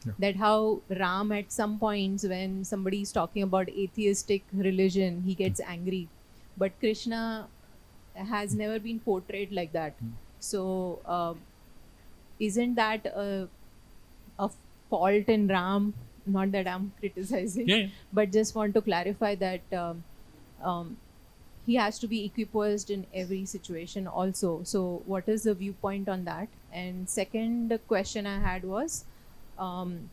Yeah. That how Ram at some points when somebody is talking about atheistic religion, he gets angry. But Krishna has never been portrayed like that. So isn't that a fault in Ram? Not that I'm criticizing, but just want to clarify that he has to be equipoised in every situation also. So what is the viewpoint on that? And second question I had was, Ramayan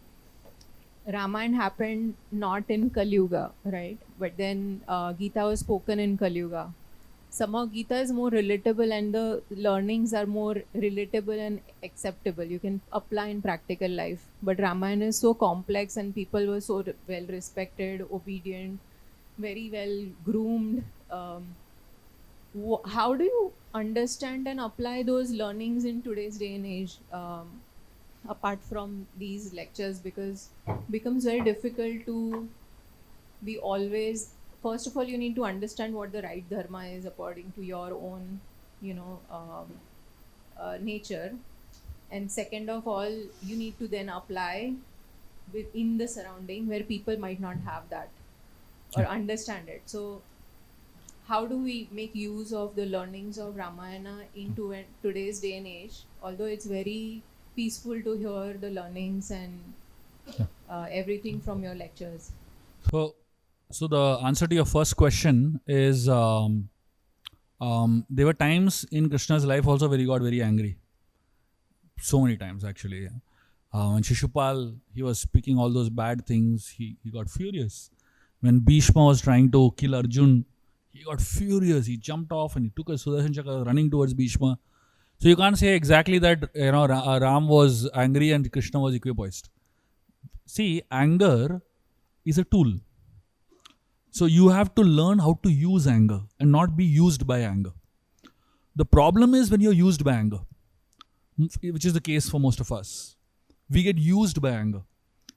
happened not in Kali Yuga, right? But then Gita was spoken in Kali Yuga. Somehow Gita is more relatable and the learnings are more relatable and acceptable. You can apply in practical life. But Ramayan is so complex and people were so well respected, obedient, very well groomed. How do you understand and apply those learnings in today's day and age? Apart from these lectures, because it becomes very difficult to be always, first of all, you need to understand what the right dharma is according to your own, nature. And second of all, you need to then apply within the surrounding where people might not have that or understand it. So how do we make use of the learnings of Ramayana into today's day and age? Although it's very peaceful to hear the learnings and everything from your lectures. So the answer to your first question is there were times in Krishna's life also where he got very angry. So many times actually. When Shishupal, he was speaking all those bad things, he got furious. When Bhishma was trying to kill Arjun, He got furious. He jumped off and he took a Sudarshan Chakra running towards Bhishma. So you can't say exactly that Ram was angry and Krishna was equipoised. See, anger is a tool. So you have to learn how to use anger and not be used by anger. The problem is when you're used by anger, which is the case for most of us. We get used by anger.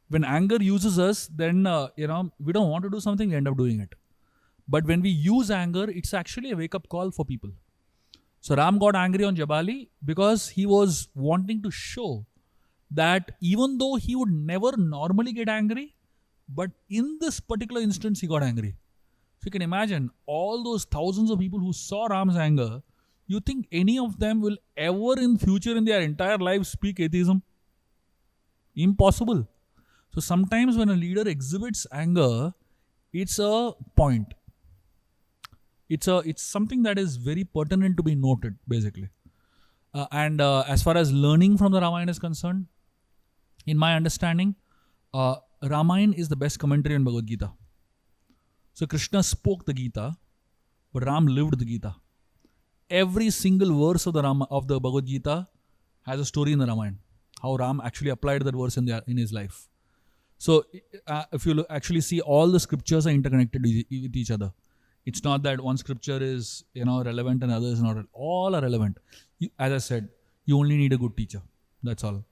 When anger uses us, then we don't want to do something, we end up doing it. But when we use anger, it's actually a wake-up call for people. So Ram got angry on Jabali because he was wanting to show that even though he would never normally get angry, but in this particular instance, he got angry. So you can imagine all those thousands of people who saw Ram's anger, you think any of them will ever in future in their entire life speak atheism? Impossible. So sometimes when a leader exhibits anger, it's a point. It's something that is very pertinent to be noted, basically. And as far as learning from the Ramayana is concerned, in my understanding, Ramayana is the best commentary on Bhagavad Gita. So Krishna spoke the Gita, but Ram lived the Gita. Every single verse of the Bhagavad Gita has a story in the Ramayana. How Ram actually applied that verse in his life. So if you actually see, all the scriptures are interconnected with each other. It's not that one scripture is relevant and others not. All are relevant. As I said, you only need a good teacher. That's all.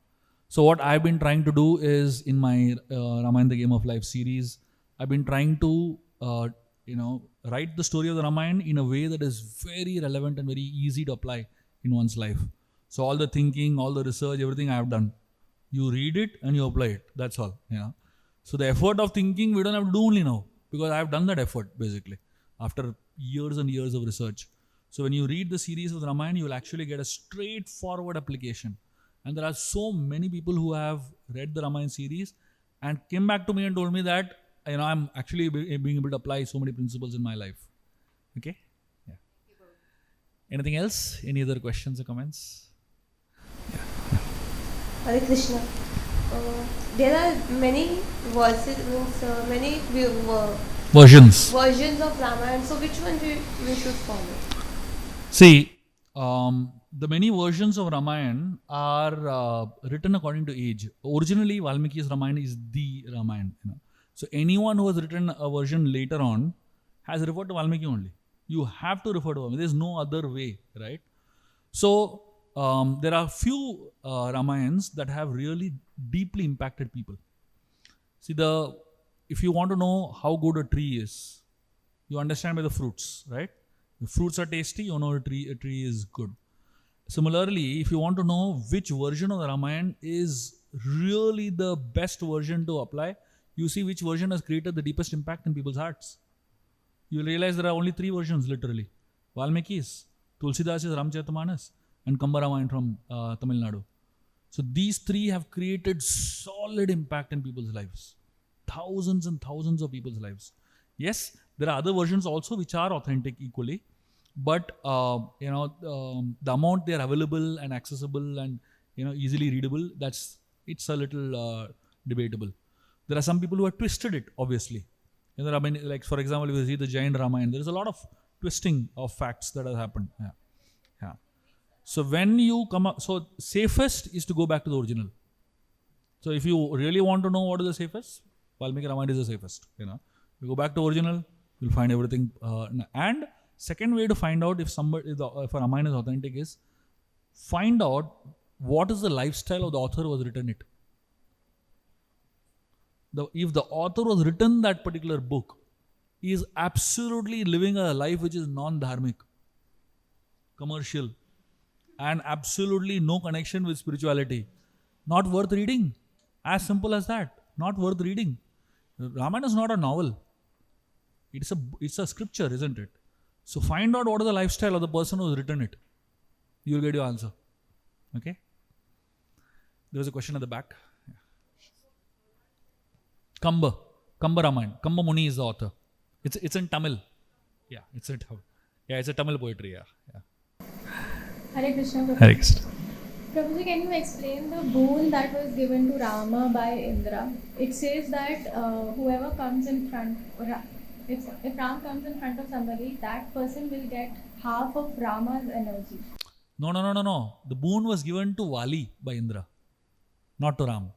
So what I've been trying to do is in my Ramayana the Game of Life series, I've been trying to write the story of the Ramayana in a way that is very relevant and very easy to apply in one's life. So all the thinking, all the research, everything I have done. You read it and you apply it. That's all. So the effort of thinking we don't have to do only now, because I have done that effort basically after years and years of research. So when you read the series of the Ramayana, you will actually get a straightforward application. And there are so many people who have read the Ramayana series and came back to me and told me that I'm actually being able to apply so many principles in my life. Okay? Yeah. Anything else? Any other questions or comments? Hare Krishna. There are many verses, versions of Ramayana. So which one we should follow? See, the many versions of Ramayana are written according to age. Originally, Valmiki's Ramayana is the Ramayana. So anyone who has written a version later on has referred to Valmiki only. You have to refer to Valmiki. There is no other way, right? So there are few Ramayans that have really deeply impacted people. See, if you want to know how good a tree is, you understand by the fruits, right? If fruits are tasty, you know a tree is good. Similarly, if you want to know which version of the Ramayana is really the best version to apply, you see which version has created the deepest impact in people's hearts. You realize there are only 3 versions literally. Valmiki's, Tulsidas' Ramcharitamanas, and Kamba Ramayana from Tamil Nadu. So these 3 have created solid impact in people's lives. Thousands and thousands of people's lives. Yes, there are other versions also which are authentic equally, but the amount they are available and accessible and easily readable, it's a little debatable. There are some people who have twisted it, obviously. Like for example, if you see the Jain Ramayana, there is a lot of twisting of facts that have happened. Yeah. So when you come up, so safest is to go back to the original. So if you really want to know what is the safest, Valmiki Ramayana is the safest. You go back to original, you'll find everything. And second way to find out if a Ramayana is authentic is find out what is the lifestyle of the author who has written it. If the author was written that particular book, he is absolutely living a life which is non-dharmic, commercial, and absolutely no connection with spirituality. Not worth reading. As simple as that. Not worth reading. Ramayana is not a novel. It's a scripture, isn't it? So find out what is the lifestyle of the person who has written it. You will get your answer. Okay? There was a question at the back. Kamba Ramayana. Kamba Muni is the author. It's in Tamil. Yeah, it's in Tamil. Yeah, it's a Tamil poetry. Yeah. Hare Krishna. Hare Krishna. Prabhuji, can you explain the boon that was given to Rama by Indra? It says that whoever comes in front, if Ram comes in front of somebody, that person will get half of Rama's energy. No. The boon was given to Vali by Indra, not to Ram.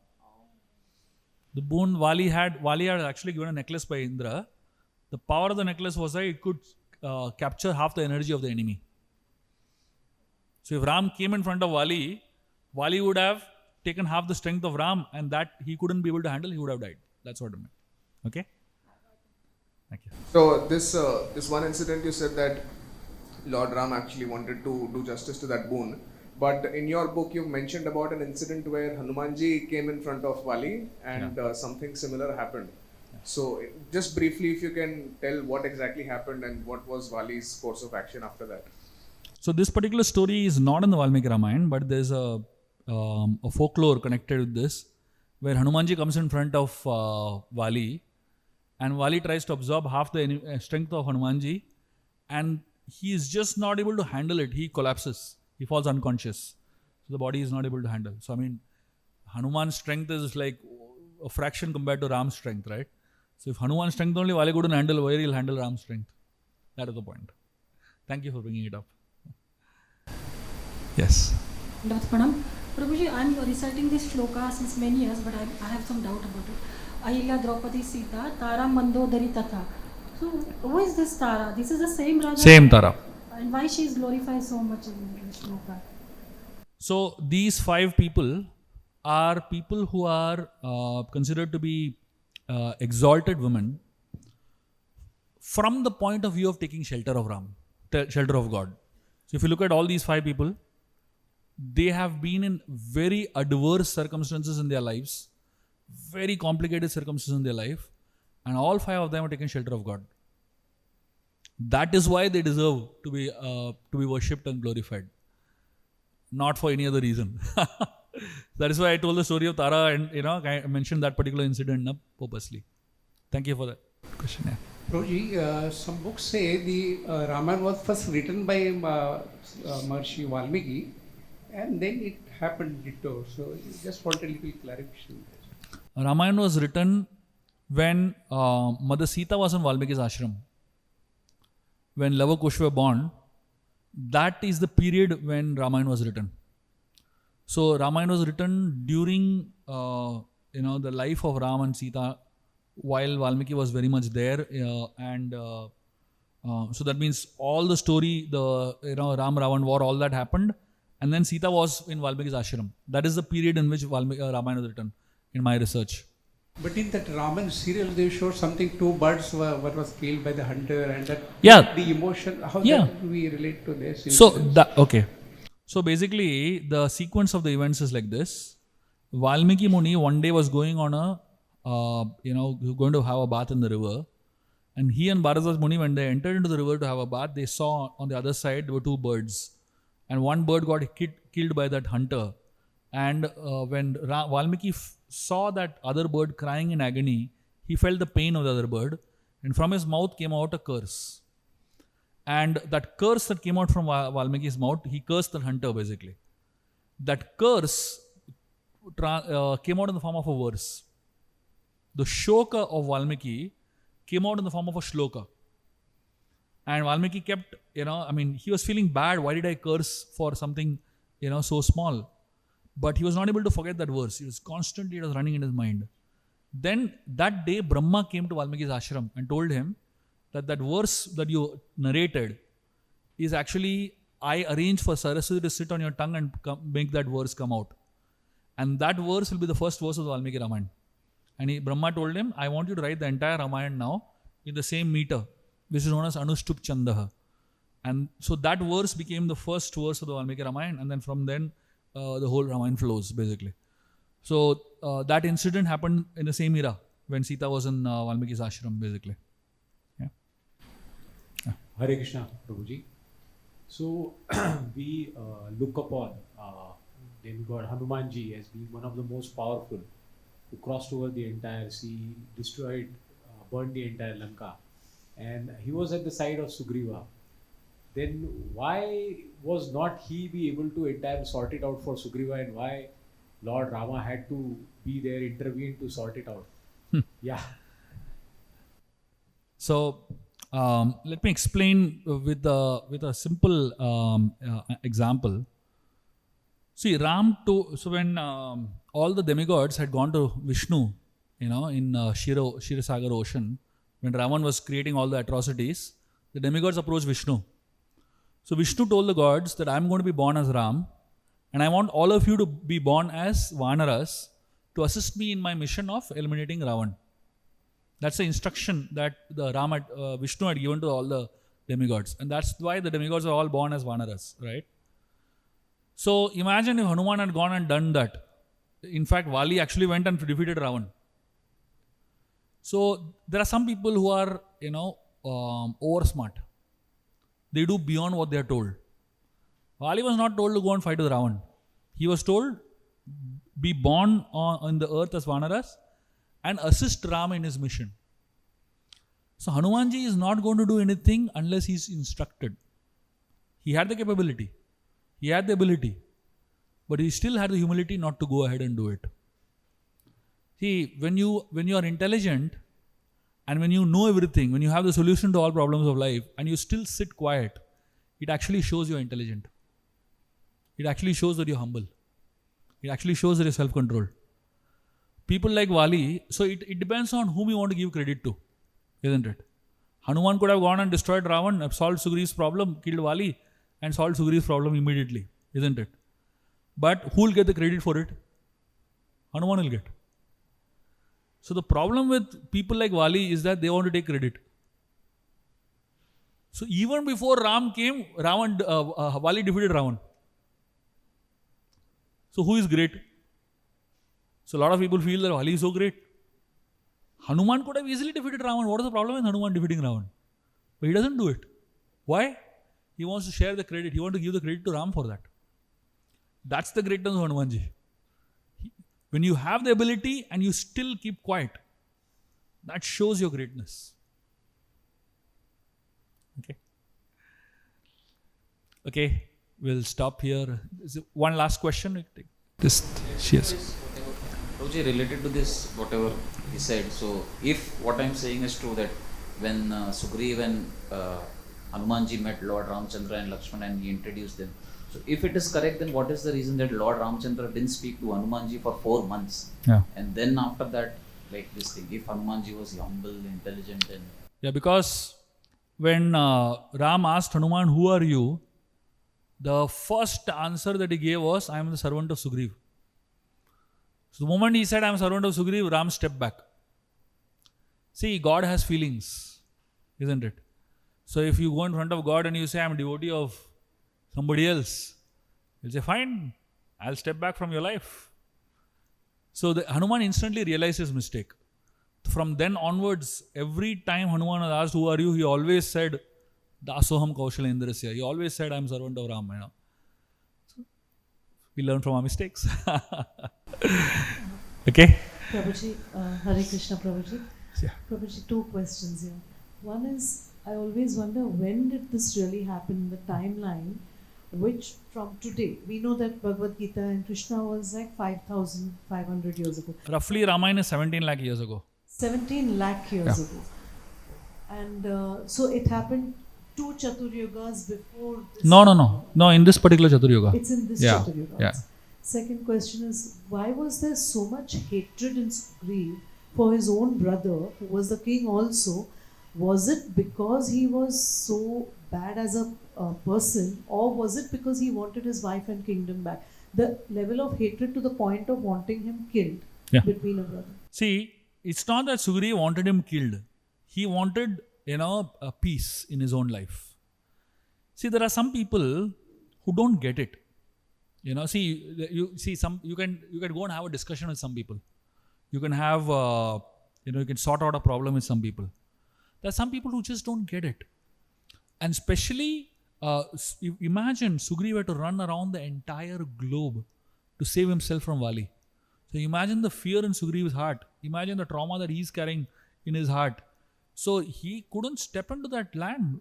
The boon Vali had actually given a necklace by Indra. The power of the necklace was that it could capture half the energy of the enemy. So if Ram came in front of Vali would have taken half the strength of Ram, and that he couldn't be able to handle, he would have died. That's what I meant. Okay? Thank you. So this one incident, you said that Lord Ram actually wanted to do justice to that boon. But in your book, you mentioned about an incident where Hanumanji came in front of Vali and something similar happened. Yeah. So just briefly, if you can tell what exactly happened and what was Vali's course of action after that. So this particular story is not in the Valmiki Ramayan, but there's a folklore connected with this, where Hanumanji comes in front of Vali, and Vali tries to absorb half the strength of Hanumanji, and he is just not able to handle it. He collapses. He falls unconscious. So the body is not able to handle. So I mean, Hanuman's strength is like a fraction compared to Ram's strength, right? So if Hanuman's strength only Vali couldn't handle, where he'll handle Ram's strength? That is the point. Thank you for bringing it up. Yes. Prabhuji, I am reciting this shloka since many years, but I have some doubt about it. Ahilya Draupadi Sita, Tara Mandodari Tatha. So, who is this Tara? This is the same Radha? Same Tara. And why she is glorified so much in this shloka? So, these 5 people are people who are considered to be exalted women from the point of view of taking shelter of Ram, shelter of God. So, if you look at all these 5 people, they have been in very adverse circumstances in their lives, very complicated circumstances in their life, and all 5 of them are taking shelter of God. That is why they deserve to be worshipped and glorified, not for any other reason. That is why I told the story of Tara, and I mentioned that particular incident purposely. Thank you for that question. Yeah. Prabhuji, some books say the Ramayan was first written by Maharishi Valmiki, and then it happened ditto. So just want a little clarification. Ramayan was written when Mother Sita was in Valmiki's ashram. When Lava Kush were born, that is the period when Ramayan was written. So Ramayan was written during the life of Ram and Sita, while Valmiki was very much there, so that means all the story, the Ram Ravan war, all that happened, and then Sita was in Valmiki's ashram. That is the period in which Ramayana was written, in my research. But in that Raman serial, they showed something, 2 birds what was killed by the hunter, and that the emotion. How that do we relate to this? So basically, the sequence of the events is like this. Valmiki Muni one day was going on going to have a bath in the river, and he and Bharadwaj Muni, when they entered into the river to have a bath, they saw on the other side there were 2 birds, and one bird got killed by that hunter. And when Valmiki saw that other bird crying in agony, he felt the pain of the other bird, and from his mouth came out a curse. And that curse that came out from Valmiki's mouth, he cursed the hunter basically. That curse came out in the form of a verse. The shoka of Valmiki came out in the form of a shloka. And Valmiki kept, he was feeling bad. Why did I curse for something, so small? But he was not able to forget that verse. It was running in his mind. Then that day, Brahma came to Valmiki's ashram and told him that verse that you narrated is actually, I arranged for Saraswati to sit on your tongue and make that verse come out. And that verse will be the first verse of the Valmiki Ramayan. And Brahma told him, I want you to write the entire Ramayan now in the same meter, which is known as Anushtup Chandaha. And so that verse became the first verse of the Valmiki Ramayan, and then from then the whole Ramayan flows basically. So that incident happened in the same era when Sita was in Valmiki's ashram basically. Hare Krishna, Prabhuji. So we look upon demigod Hanumanji as being one of the most powerful, who crossed over the entire sea, destroyed, burned the entire Lanka, and he was at the side of Sugriva. Then why was not he be able to entirely sort it out for Sugriva, and why Lord Rama had to be there, intervene to sort it out? Yeah. So let me explain with a simple example. See, so when all the demigods had gone to Vishnu, in Kshirosagar ocean, when Ravan was creating all the atrocities, the demigods approached Vishnu. So Vishnu told the gods that I'm going to be born as Ram, and I want all of you to be born as Vanaras to assist me in my mission of eliminating Ravan. That's the instruction that Vishnu had given to all the demigods, and that's why the demigods are all born as Vanaras, right? So imagine if Hanuman had gone and done that. In fact, Vali actually went and defeated Ravan. So there are some people who are, over smart. They do beyond what they are told. Vali was not told to go and fight with Ravan. He was told, be born on the earth as Vanaras and assist Rama in his mission. So Hanumanji is not going to do anything unless he is instructed. He had the capability. He had the ability. But he still had the humility not to go ahead and do it. See, when you are intelligent and when you know everything, when you have the solution to all problems of life and you still sit quiet, it actually shows you're intelligent. It actually shows that you're humble. It actually shows that you're self-controlled. People like Vali, so it depends on whom you want to give credit to, isn't it? Hanuman could have gone and destroyed Ravan, solved Sugri's problem, killed Vali, and solved Sugri's problem immediately, isn't it? But who will get the credit for it? Hanuman will get. So the problem with people like Vali is that they want to take credit. So even before Ram came, Vali defeated Ravan. So who is great? So a lot of people feel that Vali is so great. Hanuman could have easily defeated Ravan. What is the problem with Hanuman defeating Ravan? But he doesn't do it. Why? He wants to share the credit. He wants to give the credit to Ram for that. That's the greatness of Hanumanji. When you have the ability and you still keep quiet, that shows your greatness. Okay, we'll stop here. Is it one last question? Yes. Prabhuji, related to this, whatever he said, so if what I'm saying is true, that when Sugriv and Hanumanji met Lord Ramchandra and Lakshman and he introduced them, so if it is correct, then what is the reason that Lord Ramchandra didn't speak to Hanumanji for 4 months? Yeah. And then after that, like this thing, if Hanumanji was humble, intelligent and... Yeah, because when Ram asked Hanuman, who are you? The first answer that he gave was, I am the servant of Sugriv. So the moment he said, I am a servant of Sugriv, Ram stepped back. See, God has feelings, isn't it? So if you go in front of God and you say, I am a devotee of somebody else, he'll say, fine, I'll step back from your life. So the Hanuman instantly realized his mistake. From then onwards, every time Hanuman was asked, who are you? He always said, Dasoham Kaushalendrasya. He always said, I am servant of Ram. So we learn from our mistakes. Okay? Prabhuji, Hare Krishna Prabhuji. Yeah. Prabhuji, 2 questions here. One is, I always wonder, when did this really happen, the timeline, which from today, we know that Bhagavad Gita and Krishna was like 5,500 years ago. Roughly Ramayana is 17 lakh years ago. 17 lakh years ago. And so it happened 2 Chaturyugas before this. No, in this particular Chaturyuga. It's in this Chaturyuga. Yeah. Second question is, why was there so much hatred in Sugriv for his own brother, who was the king also? Was it because he was so bad as a person, or was it because he wanted his wife and kingdom back? The level of hatred to the point of wanting him killed between a brother. See, it's not that Sugriv wanted him killed. He wanted, a peace in his own life. See, there are some people who don't get it. You can go and have a discussion with some people. You can have, you can sort out a problem with some people. There are some people who just don't get it. And especially, imagine Sugriv had to run around the entire globe to save himself from Vali. So imagine the fear in Sugriv's heart. Imagine the trauma that he's carrying in his heart. So he couldn't step into that land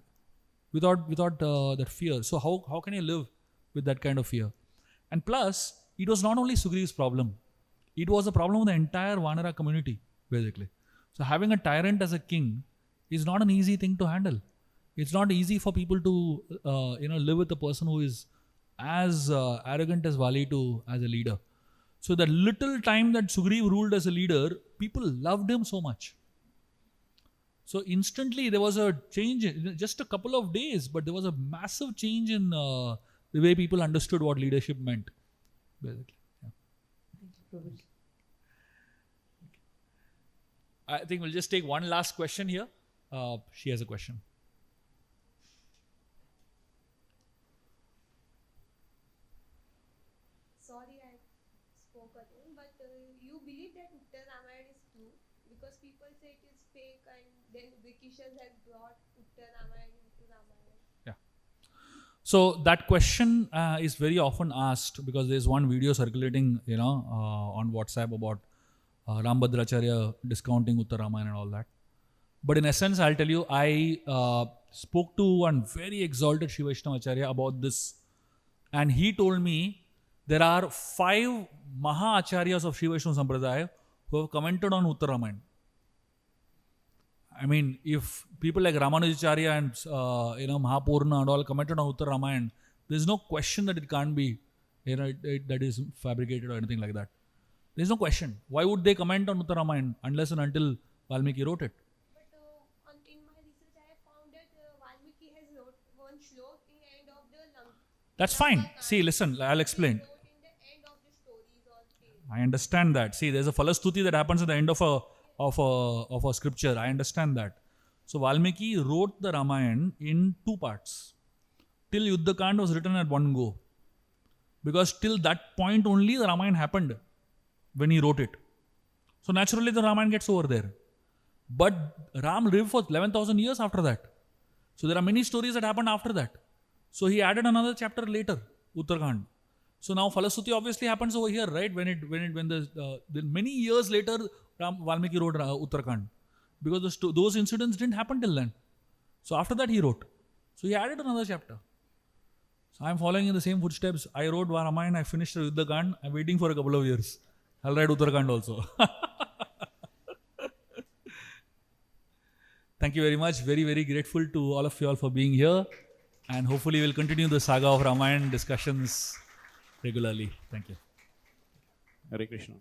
without that fear. So how can he live with that kind of fear? And plus, it was not only Sugriv's problem. It was a problem of the entire Vanara community, basically. So having a tyrant as a king is not an easy thing to handle. It's not easy for people to live with a person who is as arrogant as Vali as a leader. So that little time that Sugriv ruled as a leader, people loved him so much. So instantly there was a change in just a couple of days, but there was a massive change in the way people understood what leadership meant. Basically. Yeah. Thank you, Prabhuji. I think we'll just take one last question here. She has a question. Sorry, I spoke again, but you believe that Uttar Ramayan is true because people say it is fake, and then Britishers have brought Uttar Ramayan into Ramayan. Yeah. So that question is very often asked because there's one video circulating, on WhatsApp about Rambhadracharya discounting Uttar Ramayan and all that. But in essence, I'll tell you, I spoke to one very exalted Shiva Vaishnava Acharya about this, and he told me there are 5 Maha Acharyas of Shiva Vaishnava Sampradaya who have commented on Uttar Ramayan. I mean, if people like Ramanujacharya and Mahapurna and all commented on Uttar Ramayan, there's no question that it can't be, that is fabricated or anything like that. There's no question. Why would they comment on Uttar Ramayan unless and until Valmiki wrote it? But in my research, I have found that Valmiki has wrote one shlok in the end of the That's fine. See, listen, I'll explain. wrote in the end of the stories or tales. I understand that. See, there's a Falastuti that happens at the end of a scripture. I understand that. So Valmiki wrote the Ramayan in 2 parts. Till Yuddhakand was written at one go. Because till that point only the Ramayan happened when he wrote it. So naturally the Ramayan gets over there. But Ram lived for 11,000 years after that. So there are many stories that happened after that. So he added another chapter later, Uttarakhand. So now Falastuti obviously happens over here, right? When the many years later, Valmiki wrote Uttarakhand, because those incidents didn't happen till then. So after that he wrote. So he added another chapter. So I'm following in the same footsteps. I wrote Ramayan, I finished Yuddhakand. I'm waiting for a couple of years. I'll write Uttarakhand also. Thank you very much. Very, very grateful to all of you all for being here. And hopefully we'll continue the saga of Ramayan discussions regularly. Thank you. Hare Krishna.